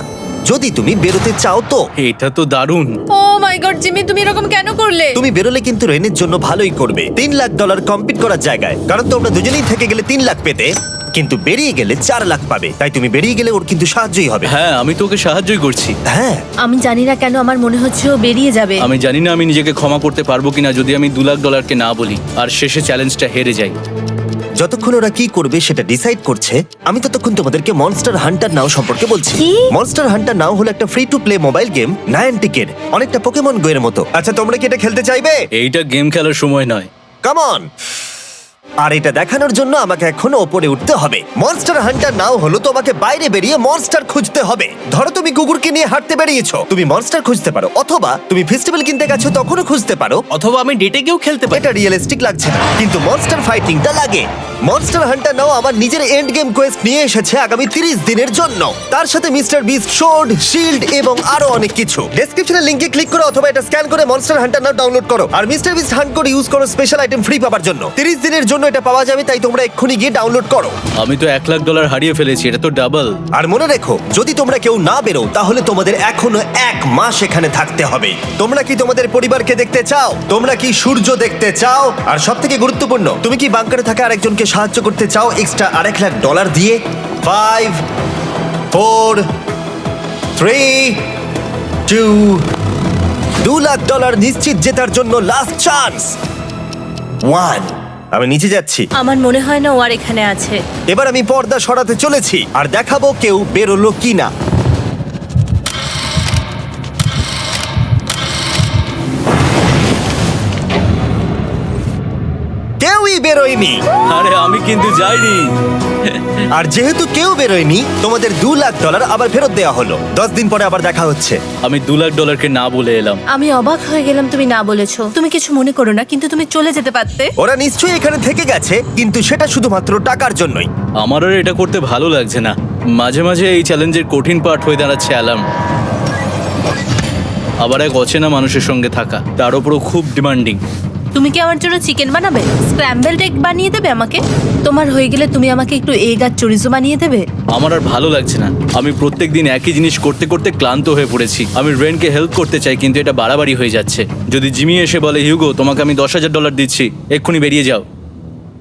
[SPEAKER 1] যদি তুমি বেরোতে চাও তো।
[SPEAKER 3] এটা তো দারুণ।
[SPEAKER 2] ও মাই গড জিমি, তুমি এরকম কেন করলে?
[SPEAKER 1] তুমি বেরোলে কিন্তু রেনের জন্য ভালোই করবে। $3 লাখ কম্পিট করার জায়গায়, কারণ তোমরা দুজনেই থেকে গেলে 3 লাখ পেতে, কিন্তু বেরিয়ে গেলে 4 লাখ পাবে। তাই তুমি বেরিয়ে গেলে ওর কিন্তু সাহায্যই হবে।
[SPEAKER 3] হ্যাঁ, আমি তোকে সাহায্যই করছি।
[SPEAKER 1] হ্যাঁ,
[SPEAKER 2] আমি জানি না কেন আমার মনে হচ্ছে ও বেরিয়ে যাবে।
[SPEAKER 3] আমি জানি না আমি নিজেকে ক্ষমা করতে পারবো কিনা যদি আমি $2 লাখ না বলি আর শেষে চ্যালেঞ্জটা হেরে যাই।
[SPEAKER 1] যতক্ষণ ওরা কি করবে সেটা ডিসাইড করছে, আমি ততক্ষণ তোমাদেরকে মনস্টার হান্টার নাও সম্পর্কে বলছি।
[SPEAKER 2] কি?
[SPEAKER 1] মনস্টার হান্টার নাও হলো একটা free to play mobile game, নায়ান্টিকের, অনেকটা পোকেমন গো এর মতো। আচ্ছা, তোমরা কি এটা খেলতে চাইবে?
[SPEAKER 3] এইটা গেম খেলার সময় নয়।
[SPEAKER 1] Come on. আর এটা দেখানোর জন্য আমাকে এখন ওপরে উঠতে হবে। মনস্টার হান্টার নাও হলো তোমাকে বাইরে বেরিয়ে মনস্টার খুঁজতে হবে। ধরো তুমি কুকুরকে নিয়ে হাঁটতে বেরিয়েছো, তুমি মনস্টার খুঁজতে পারো, অথবা তুমি ফেস্টিভ্যাল কিনতে গেছো তখনও খুঁজতে পারো।
[SPEAKER 4] অথবা আমি ডেটে গিয়েও খেলতে পারি।
[SPEAKER 1] এটা রিয়েলিস্টিক লাগছে না, কিন্তু মনস্টার ফাইটিংটা লাগে। মনস্টার হান্টার নাও আমার নিজের এন্ড গেম কোয়েস্ট নিয়ে এসেছে আগামী 30 দিনের জন্য। তার সাথে মিস্টার বিস্ট সোর্ড, শিল্ড এবং আরো অনেক কিছু। ডেসক্রিপশনে লিংকে ক্লিক করো অথবা এটা স্ক্যান করে মনস্টার হান্টার নাও ডাউনলোড করো। আর মিস্টার বিস্ট হান্ট করে ইউজ করো স্পেশাল আইটেম ফ্রি পাওয়ার জন্য। 30 দিনের জন্য এটা পাওয়া যাবে, তাই তোমরা এক্ষুনি গিয়ে ডাউনলোড করো।
[SPEAKER 3] আমি তো $1 লাখ হারিয়ে ফেলেছি, এটা তো ডাবল।
[SPEAKER 1] আর মনে রেখো, যদি তোমরা কেউ না বেরো তাহলে তোমাদের এখনো 1 মাস এখানে থাকতে হবে। তোমরা কি তোমাদের পরিবারকে দেখতে চাও? তোমরা কি সূর্য দেখতে চাও? আর সবথেকে গুরুত্বপূর্ণ, তুমি কি বাংকারে থাকা আরেকজনকে সাহায্য করতে চাও এক্সট্রা $1 লাখ দিয়ে? 5 4 3 2 $2 লাখ নিশ্চিত জেতার জন্য লাস্ট চান্স। 1। আমি নিচে যাচ্ছি।
[SPEAKER 2] আমার মনে হয় না ও আর এখানে আছে।
[SPEAKER 1] এবার আমি পর্দা সরাতে চলেছি আর দেখাবো কেউ বেরোলো কিনা। কেউই বেরোয়নি।
[SPEAKER 3] আরে আমি কিন্তু যাইনি।
[SPEAKER 1] আর যেহেতু কেউ বেরোয়নি, তোমাদের $2 লাখ আবার ফেরত দেওয়া হলো। 10 দিন পরে আবার দেখা হচ্ছে।
[SPEAKER 3] আমি $2 লাখ না বলে এলাম।
[SPEAKER 2] আমি অবাক হয়ে গেলাম তুমি না বলেছো। তুমি কিছু মনে করো না, কিন্তু তুমি চলে যেতে পারতে।
[SPEAKER 1] ওরা নিশ্চয়ই এখানে থেকে গেছে, কিন্তু সেটা শুধুমাত্র টাকার জন্যই।
[SPEAKER 3] আমার আর এটা করতে ভালো লাগছে না। মাঝে মাঝে এই চ্যালেঞ্জের কঠিন পার্ট হয়ে দাঁড়াচ্ছে অ্যালার্ম। আবার এক অচেনা মানুষের সঙ্গে থাকা, তার উপরও খুব ডিমান্ডিং।
[SPEAKER 2] তুমি কি আমার জন্য চিকেন বানাবে? স্ক্র্যাম্বলড এগ বানিয়ে দেবে আমাকে? তোমার হয়ে গেলে তুমি আমাকে একটু এগ আর চরিজো বানিয়ে দেবে?
[SPEAKER 3] আমার আর ভালো লাগছে না। আমি প্রত্যেকদিন একই জিনিস করতে করতে ক্লান্ত হয়ে পড়েছি। আমি রেনকে হেল্প করতে চাই, কিন্তু এটা বাড়াবাড়ি হয়ে যাচ্ছে। যদি জিমি এসে বলে, হিউগো তোমাকে আমি $10,000 দিচ্ছি, এক্ষুনি বেরিয়ে যাও,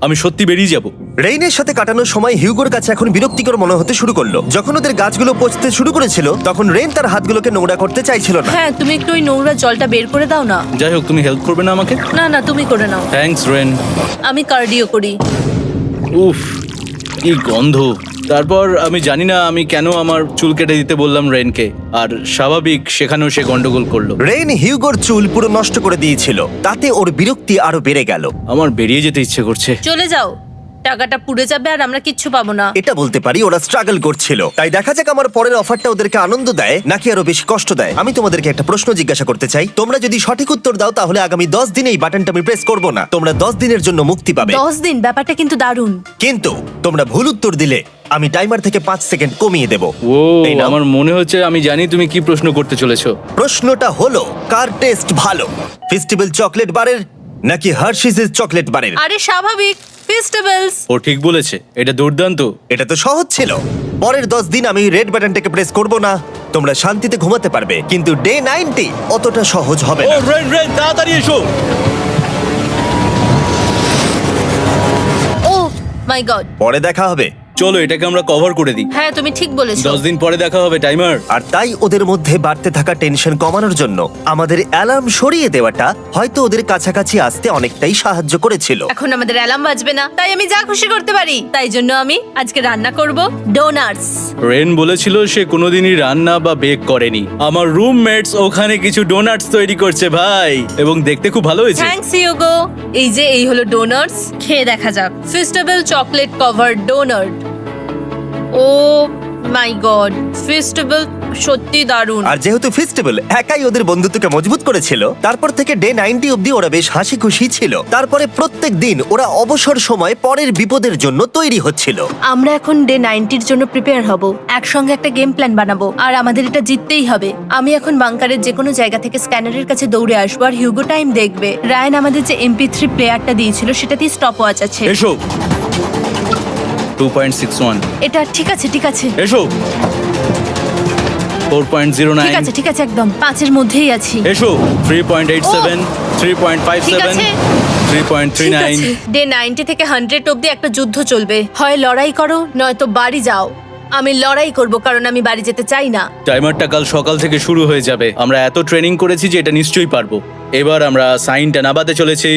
[SPEAKER 3] আমি সত্যি বেরিয়ে যাব।
[SPEAKER 1] রেইনের সাথে কাটানোর সময় হিউগোর কাছে এখন বিরক্তিকর মনে হতে শুরু করলো। যখন ওদের গাছগুলো পচতে শুরু করেছিল, তখন রেইন তার হাতগুলোকে নোংরা করতে চাইছিল না।
[SPEAKER 2] হ্যাঁ, তুমি একটু ওই নোংরা জলটা বের করে দাও না।
[SPEAKER 3] যাই হোক, তুমি হেল্প করবে না আমাকে?
[SPEAKER 2] না না, তুমি করে নাও।
[SPEAKER 3] Thanks Ren.
[SPEAKER 2] আমি কার্ডিও করি।
[SPEAKER 3] উফ, কি গন্ধ। তারপর আমি জানি না আমি কেন আমার চুল কেটে দিতে বললাম রেনকে, আর স্বাভাবিক সেখানেও সে গন্ডগোল করলো।
[SPEAKER 1] রেইন হিউগোর চুল পুরো নষ্ট করে দিয়েছিল, তাতে ওর বিরক্তি আরো বেড়ে গেল।
[SPEAKER 3] আমার বেরিয়ে যেতে ইচ্ছে করছে।
[SPEAKER 2] চলে যাও, টাকাটা পুড়ে যাবে আর আমরা কিচ্ছু পাবো না।
[SPEAKER 1] এটা বলতে পারি ওরা স্ট্রাগল করছিল। তাই দেখা যাক আমার পরের অফারটা ওদেরকে আনন্দ দেয় নাকি আরো বেশি কষ্ট দেয়। আমি তোমাদেরকে একটা প্রশ্ন জিজ্ঞাসা করতে চাই। তোমরা যদি সঠিক উত্তর দাও তাহলে আগামী 10 দিনে এই বাটনটা আমি প্রেস করব না। তোমরা 10 দিনের জন্য মুক্তি পাবে।
[SPEAKER 2] 10 দিন, ব্যাপারটা কিন্তু দারুণ।
[SPEAKER 1] কিন্তু তোমরা ভুল উত্তর দিলে আমি টাইমার থেকে 5 সেকেন্ড কমিয়ে দেব।
[SPEAKER 3] ও
[SPEAKER 1] এই নাও।
[SPEAKER 3] আমার মনে হচ্ছে আমি জানি তুমি কি প্রশ্ন করতে চলেছো।
[SPEAKER 1] প্রশ্নটা হলো কার টেস্ট ভালো, ফেস্টিভ্যাল চকলেট বারের নাকি হার্শিসের চকলেট বারের?
[SPEAKER 2] আরে স্বাভাবিক, ফেস্টিভ্যালস।
[SPEAKER 3] ও ঠিক বলেছে, এটা দুর্দান্ত।
[SPEAKER 1] এটা তো সহজ ছিল। পরের 10 দিন আমি রেড বাটনটাকে প্রেস করব না, তোমরা শান্তিতে ঘুমাতে পারবে। কিন্তু ডে 90 অতটা সহজ হবে
[SPEAKER 3] ও
[SPEAKER 1] না।
[SPEAKER 3] রেন রেন তাড়াতাড়ি এসো।
[SPEAKER 2] ও মাই গড।
[SPEAKER 1] পরে দেখা হবে।
[SPEAKER 3] চলো এটাকে আমরা কভার করে দিই।
[SPEAKER 2] হ্যাঁ তুমি ঠিক বলেছো।
[SPEAKER 3] 10 দিন পরে দেখা হবে টাইমার।
[SPEAKER 1] আর তাই ওদের মধ্যে বাড়তে থাকা টেনশন কমানোর জন্য আমাদের অ্যালার্ম সরিয়ে দেওয়াটা হয়তো ওদের কাছাকাছি আসতে অনেকটাই সাহায্য করেছিল।
[SPEAKER 2] এখন আমাদের অ্যালার্ম বাজবে না, তাই আমি যা খুশি করতে পারি। তাই জন্য আমি আজকে রান্না করব ডোনাটস।
[SPEAKER 3] রেন বলেছিল সে কোনোদিনই রান্না বা বেক করেনি। আমার রুমমেটস ওখানে কিছু ডোনাটস তৈরি করছে ভাই, এবং দেখতে খুব ভালো হয়েছে।
[SPEAKER 2] থ্যাঙ্কস ইউগো। এই হলো ডোনাটস, খেয়ে দেখা যাক। Festival chocolate covered donut. Oh my god, festival সত্যি দারুণ।
[SPEAKER 1] আর যেহেতু ফেস্টিভ্যাল একাই ওদের বন্ধুত্বকে মজবুত করেছিল, তারপর থেকে ডে 90 অব্দি ওরা বেশ হাসি খুশি ছিল। তারপরে প্রত্যেক দিন ওরা অবসর সময় পরের বিপদের জন্য তৈরি হচ্ছিল।
[SPEAKER 2] আমরা এখন ডে 90-র জন্য প্রিপেয়ার হব। একসঙ্গে একটা গেম প্ল্যান বানাবো, আর আমাদের এটা জিততেই হবে। আমি এখন বাংকারের যে কোনো জায়গা থেকে স্ক্যানারের কাছে দৌড়ে আসবো, আর হিউগো টাইম দেখবে। রায়ান আমাদের যে MP3 প্লেয়ারটা দিয়েছিল সেটাতেই স্টপ ওয়াচ আছে।
[SPEAKER 3] এসো 2.61।
[SPEAKER 2] এটা ঠিক আছে, ঠিক আছে,
[SPEAKER 3] এসো 4.09।
[SPEAKER 2] ঠিক আছে, ঠিক আছে, একদম 5-এর মধ্যেই আছি।
[SPEAKER 3] এসো 3.87,
[SPEAKER 2] ঠিক
[SPEAKER 3] 3.57,
[SPEAKER 2] আছে।
[SPEAKER 3] 3.39।
[SPEAKER 2] ডে 90 থেকে 100 অব্দি একটা যুদ্ধ চলবে। হয় লড়াই করো, নয়তো বাড়ি যাও। আমি লড়াই করব, কারণ আমি বাড়ি যেতে চাই না।
[SPEAKER 3] টাইমারটা কাল সকাল থেকে শুরু হয়ে যাবে। আমরা এত ট্রেনিং করেছি যে এটা নিশ্চয়ই পারবো। এবার আমরা সাইনটা নাবাতে চলেছি।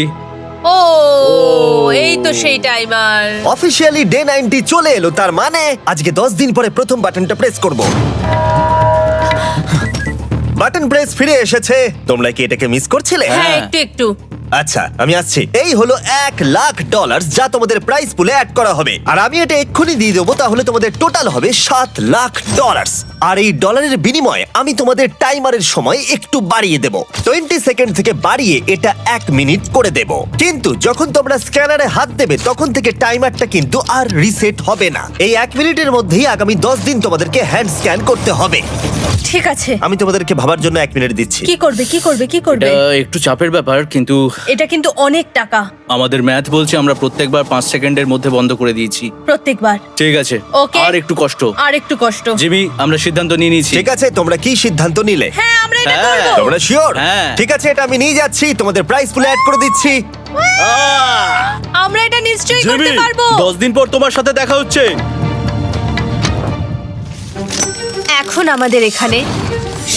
[SPEAKER 2] ও এই তো সেই টাইমার।
[SPEAKER 1] অফিসিয়ালি ডে 90 চলে এলো, তার মানে আজকে 10 দিন পরে প্রথম বাটনটা প্রেস করব। বাটন প্রেস ফিরে এসেছে। তোমরা কি এটাকে মিস করছিলে?
[SPEAKER 2] হ্যাঁ, একটু একটু।
[SPEAKER 1] আচ্ছা আমি আসছি। এই হলো $1,00,000 যা তোমাদের প্রাইস পুলে অ্যাড করা হবে, আর আমি এটা এক্ষুনি দিয়ে দেবো। তাহলে তোমাদের টোটাল হবে $7,00,000। আর এই ডলারের বিনিময়ে আমি তোমাদের টাইমারের সময় একটু বাড়িয়ে দেব। 20 সেকেন্ড থেকে বাড়িয়ে এটা 1 মিনিট করে দেব। কিন্তু যখন তোমরা স্ক্যানারে হাত দেবে তখন থেকে টাইমারটা কিন্তু আর রিসেট হবে না। এই 1 মিনিটের মধ্যেই আগামী 10 দিন তোমাদেরকে হ্যান্ড স্ক্যান করতে হবে।
[SPEAKER 2] ঠিক আছে।
[SPEAKER 1] আমি তোমাদেরকে ভাবার জন্য 1 মিনিট দিচ্ছি।
[SPEAKER 2] কি করবে, কি করবে, কি করবে?
[SPEAKER 3] এটা একটু চাপের ব্যাপার, কিন্তু
[SPEAKER 2] এটা কিন্তু অনেক টাকা।
[SPEAKER 3] আমাদের ম্যাথ বলছে আমরা প্রত্যেকবার 5 সেকেন্ডের মধ্যে বন্ধ করে দিয়েছি।
[SPEAKER 2] প্রত্যেকবার।
[SPEAKER 3] ঠিক আছে,
[SPEAKER 2] Okay.
[SPEAKER 3] আর একটু কষ্ট।
[SPEAKER 2] আর একটু কষ্ট।
[SPEAKER 3] জিমি, আমরা সিদ্ধান্ত নিয়ে নিয়েছি।
[SPEAKER 1] ঠিক আছে, তোমরা কি সিদ্ধান্ত নিলে?
[SPEAKER 2] হ্যাঁ, আমরা এটা
[SPEAKER 3] হ্যাঁ।
[SPEAKER 2] করব।
[SPEAKER 1] তোমরা শিওর?
[SPEAKER 3] হ্যাঁ।
[SPEAKER 1] ঠিক আছে, এটা আমি নিয়ে যাচ্ছি, তোমাদের প্রাইস পুলে অ্যাড করে দিচ্ছি।
[SPEAKER 2] আমরা এটা নিশ্চয়ই
[SPEAKER 3] জিমি,
[SPEAKER 2] করতে পারবো।
[SPEAKER 3] 10 দিন পর তোমার সাথে দেখা হচ্ছে।
[SPEAKER 2] এখন আমাদের এখানে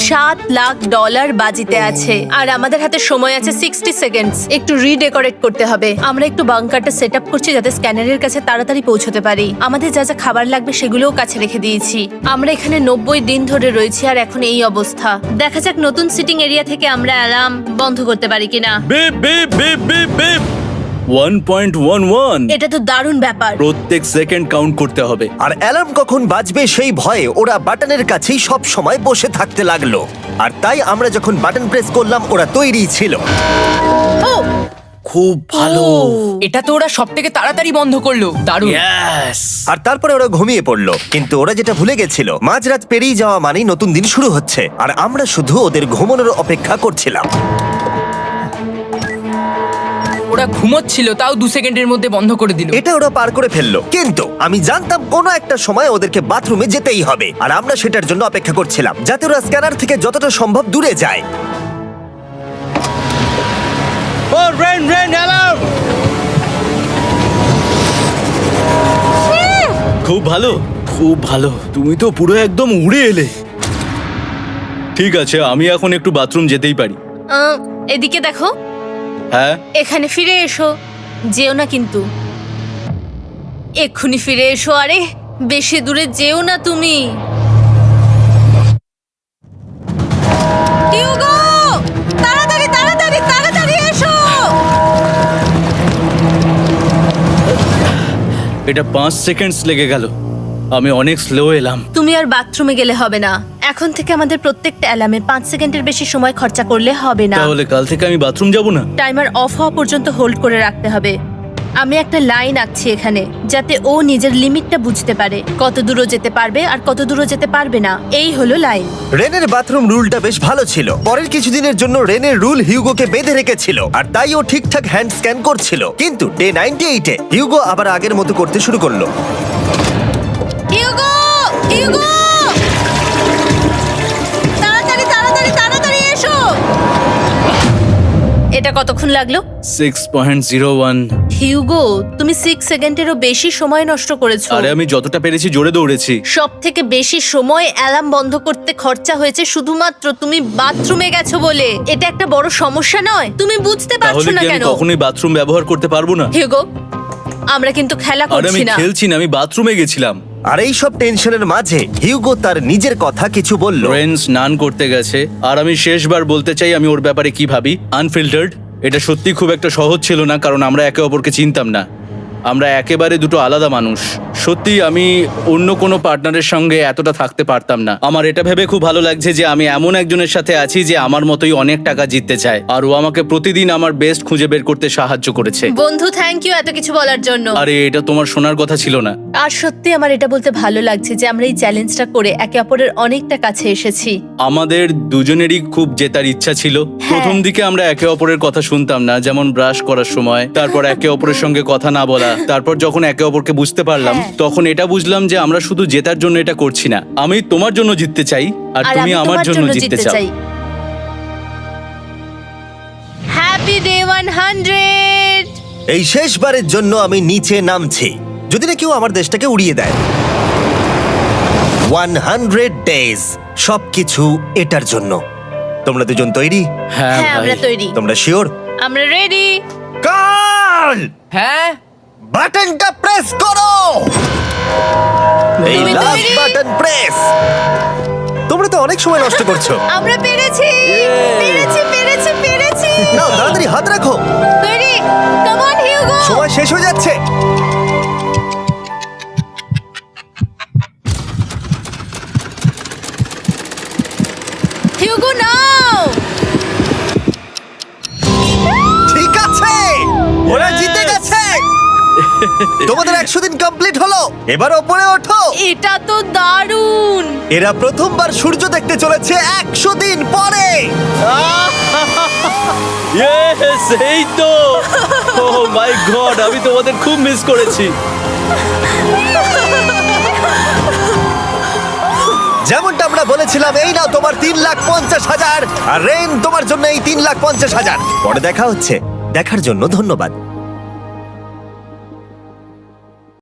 [SPEAKER 2] $7,00,000 বাজিতে আছে, আর আমাদের হাতে সময় আছে 60 সেকেন্ডস। একটু রিডেকোরেট করতে হবে। আমরা একটু বাংকারটা সেট আপ করছি যাতে স্ক্যানারের কাছে তাড়াতাড়ি পৌঁছতে পারি। আমাদের যা যা খাবার লাগবে সেগুলোও কাছে রেখে দিয়েছি। আমরা এখানে 90 দিন ধরে রয়েছি, আর এখন এই অবস্থা। দেখা যাক নতুন সিটিং এরিয়া থেকে আমরা অ্যালার্ম বন্ধ করতে পারি কিনা।
[SPEAKER 3] Beep beep beep beep beep 1.11।
[SPEAKER 2] এটা তো দারুণ ব্যাপার।
[SPEAKER 3] প্রত্যেক সেকেন্ড কাউন্ট করতে হবে।
[SPEAKER 1] আর অ্যালার্ম কখন বাজবে সেই ভয়ে ওরা বাটনের কাছেই সব সময় বসে থাকতে লাগলো। আর তাই আমরা যখন বাটন প্রেস করলাম ওরা তৈরি ছিল।
[SPEAKER 2] ও
[SPEAKER 3] খুব ভালো।
[SPEAKER 6] এটা তো ওরা সব থেকে তাড়াতাড়ি বন্ধ করলো। দারুণ।
[SPEAKER 3] ইয়েস।
[SPEAKER 1] আর তারপরে ওরা ঘুমিয়ে পড়লো। কিন্তু ওরা যেটা ভুলে গেছিল, মাঝরাত পেরিয়ে যাওয়া মানেই নতুন দিন শুরু হচ্ছে, আর আমরা শুধু ওদের ঘুমানোর অপেক্ষা করছিলাম।
[SPEAKER 6] ওরা ঘুমোচ্ছিল, তাও 2 সেকেন্ডের মধ্যে বন্ধ করে দিল।
[SPEAKER 1] এটা ওরা পার করে ফেললো, কিন্তু আমি জানতাম কোনো একটা সময় ওদেরকে বাথরুমে যেতেই হবে, আর আমরা সেটার জন্য অপেক্ষা করছিলাম যাতে ওরা স্ক্যানার থেকে যতটা সম্ভব দূরে যায়।
[SPEAKER 3] ও রেন রেন অ্যালার্ম। খুব ভালো, খুব ভালো। তুমি তো পুরো একদম উড়ে এলে। ঠিক আছে, আমি এখন একটু বাথরুম যেতেই পারি।
[SPEAKER 2] এদিকে দেখো,
[SPEAKER 3] হ্যাঁ,
[SPEAKER 2] এখানে ফিরে এসো। যেও না কিন্তু, এক্ষুনি ফিরে এসো। আরে বেশি দূরে যেও না তুমি। হিউগো, তাড়াতাড়ি তাড়াতাড়ি তাড়াতাড়ি এসো।
[SPEAKER 3] এটা 5 সেকেন্ডস লেগে গেল। আমি অনেক স্লো এলাম।
[SPEAKER 2] তুমি আর বাথরুমে গেলে হবে না। এখন থেকে আমাদের প্রত্যেকটা অ্যালার্মে 5 সেকেন্ডের বেশি সময় খরচা করলে হবে না।
[SPEAKER 3] তাহলে কাল থেকে আমি বাথরুম যাব না।
[SPEAKER 2] টাইমার অফ হওয়া পর্যন্ত হোল্ড করে রাখতে হবে। আমি একটা লাইন আঁকছি এখানে যাতে ও নিজের লিমিটটা বুঝতে পারে, কত দূরও যেতে পারবে আর কত দূরও যেতে পারবে না। এই হলো লাইন।
[SPEAKER 1] রেনের বাথরুম রুলটা বেশ ভালো ছিল। পরের কিছুদিনের জন্য রেনের রুল হিউগোকে বেঁধে রেখেছিল, আর তাই ও ঠিকঠাক হ্যান্ড স্ক্যান করছিল। কিন্তু ডে 98-এ হিউগো আবার আগের মতো করতে শুরু করলো।
[SPEAKER 2] হিউগো, হিউগো, তাড়াতাড়ি তাড়াতাড়ি তাড়াতাড়ি এসো। এটা কতক্ষণ লাগলো?
[SPEAKER 3] 6.01।
[SPEAKER 2] হিউগো, তুমি 6 সেকেন্ডেরও বেশি সময় নষ্ট করেছো।
[SPEAKER 3] আরে আমি যতটা পেরেছি জোরে দৌড়েছি।
[SPEAKER 2] সব থেকে বেশি সময় অ্যালার্ম বন্ধ করতে খরচা হয়েছে শুধুমাত্র তুমি বাথরুমে গেছো বলে। এটা একটা বড় সমস্যা নয়? তুমি বুঝতে পারছো
[SPEAKER 3] তাহলে
[SPEAKER 2] না
[SPEAKER 3] কি আমি
[SPEAKER 2] কেন?
[SPEAKER 3] কখনোই বাথরুম ব্যবহার করতে পারবো না?
[SPEAKER 2] হিউগো, আমরা কিন্তু খেলা
[SPEAKER 3] আরে আমি
[SPEAKER 2] করছি না।
[SPEAKER 3] খেলছি না, আমি বাথরুমে গেছিলাম।
[SPEAKER 1] আর এই সব টেনশনের মাঝে হিউগো তার নিজের কথা কিছু বলল।
[SPEAKER 3] রেন স্নান করতে গেছে, আর আমি শেষবার বলতে চাই আমি ওর ব্যাপারে কি ভাবি। আনফিল্টার্ড, এটা সত্যি খুব একটা সহজ ছিল না, কারণ আমরা একে অপরকে চিনতাম না। আমরা একেবারে দুটো আলাদা মানুষ। সত্যি আমি অন্য কোনো পার্টনারের সঙ্গে এতটা থাকতে পারতাম না। আমার এটা ভেবে খুব ভালো লাগছে যে আমি এমন একজনের সাথে আছি যে আমার মতোই অনেক টাকা জিততে চায়, আর ও আমাকে প্রতিদিন আমার বেস্ট খুঁজে বের করতে সাহায্য করেছে।
[SPEAKER 2] বন্ধু, থ্যাংক ইউ এত কিছু বলার জন্য।
[SPEAKER 3] আরে এটা তোমার শোনার কথা ছিল না।
[SPEAKER 2] আর সত্যি আমার এটা বলতে ভালো লাগছে যে আমরা এই চ্যালেঞ্জটা করে একে অপরের অনেকটা কাছে এসেছি।
[SPEAKER 3] আমাদের দুজনেরই খুব জেতার ইচ্ছা ছিল। প্রথম দিকে আমরা একে অপরের কথা শুনতাম না, যেমন ব্রাশ করার সময়, তারপর একে অপরের সঙ্গে কথা না বলা। তারপর যখন একে অপরকে বুঝতে পারলাম,
[SPEAKER 2] হ্যাঁ।
[SPEAKER 3] তখন এটা বুঝলাম যে আমরা শুধু জেতার জন্য এটা করছি না। আমি তোমার জন্য জিততে চাই, আর
[SPEAKER 2] আর
[SPEAKER 3] তুমি
[SPEAKER 2] আমি
[SPEAKER 3] আমার
[SPEAKER 2] তোমার
[SPEAKER 3] জন্য জিততে চাও।
[SPEAKER 2] Happy day 100।
[SPEAKER 1] এই শেষবারের জন্য আমি নিচে নামছি, যদি না কেউ আমার দেশটাকে উড়িয়ে দেয়। 100 ডেজ, সবকিছু এটার জন্য। তোমরা দুজন তৈরি?
[SPEAKER 3] হ্যাঁ
[SPEAKER 2] হ্যাঁ, আমরা
[SPEAKER 3] ভাই।
[SPEAKER 2] তৈরি।
[SPEAKER 1] তোমরা শিওর?
[SPEAKER 2] আমরা রেডি।
[SPEAKER 1] কাল
[SPEAKER 6] হ্যাঁ,
[SPEAKER 1] বাটনটা প্রেস করো। এই
[SPEAKER 2] তুমি
[SPEAKER 1] লাস্ট
[SPEAKER 2] তৈরি?
[SPEAKER 1] Button press. তোমরা তো অনেক সময় নষ্ট করছো।
[SPEAKER 2] আমরা পেরেছি, পেরেছি, পেরেছি, পেরেছি।
[SPEAKER 1] নাও তাড়াতাড়ি হাত রাখো,
[SPEAKER 2] তৈরি? Come on Hugo.
[SPEAKER 1] সময় শেষ হয়ে যাচ্ছে।
[SPEAKER 2] হিউগো নাও।
[SPEAKER 1] ঠিক আছে, ওরা জিতে গেছে। তোমাদের 100 দিন কমপ্লিট হলো, এবার ওপরে ওঠো।
[SPEAKER 2] এটা তো দারুণ।
[SPEAKER 1] এরা প্রথমবার সূর্য দেখতে চলেছে 100 দিন পরে।
[SPEAKER 3] Yes, এই তো। Oh my God, আমি তোমাদের খুব মিস করেছি।
[SPEAKER 1] যেমনটা আমরা বলেছিলাম, এই নাও তোমার 3,50,000, আর রেন তোমার জন্য এই 3,50,000। পরে দেখা হচ্ছে, দেখার জন্য ধন্যবাদ।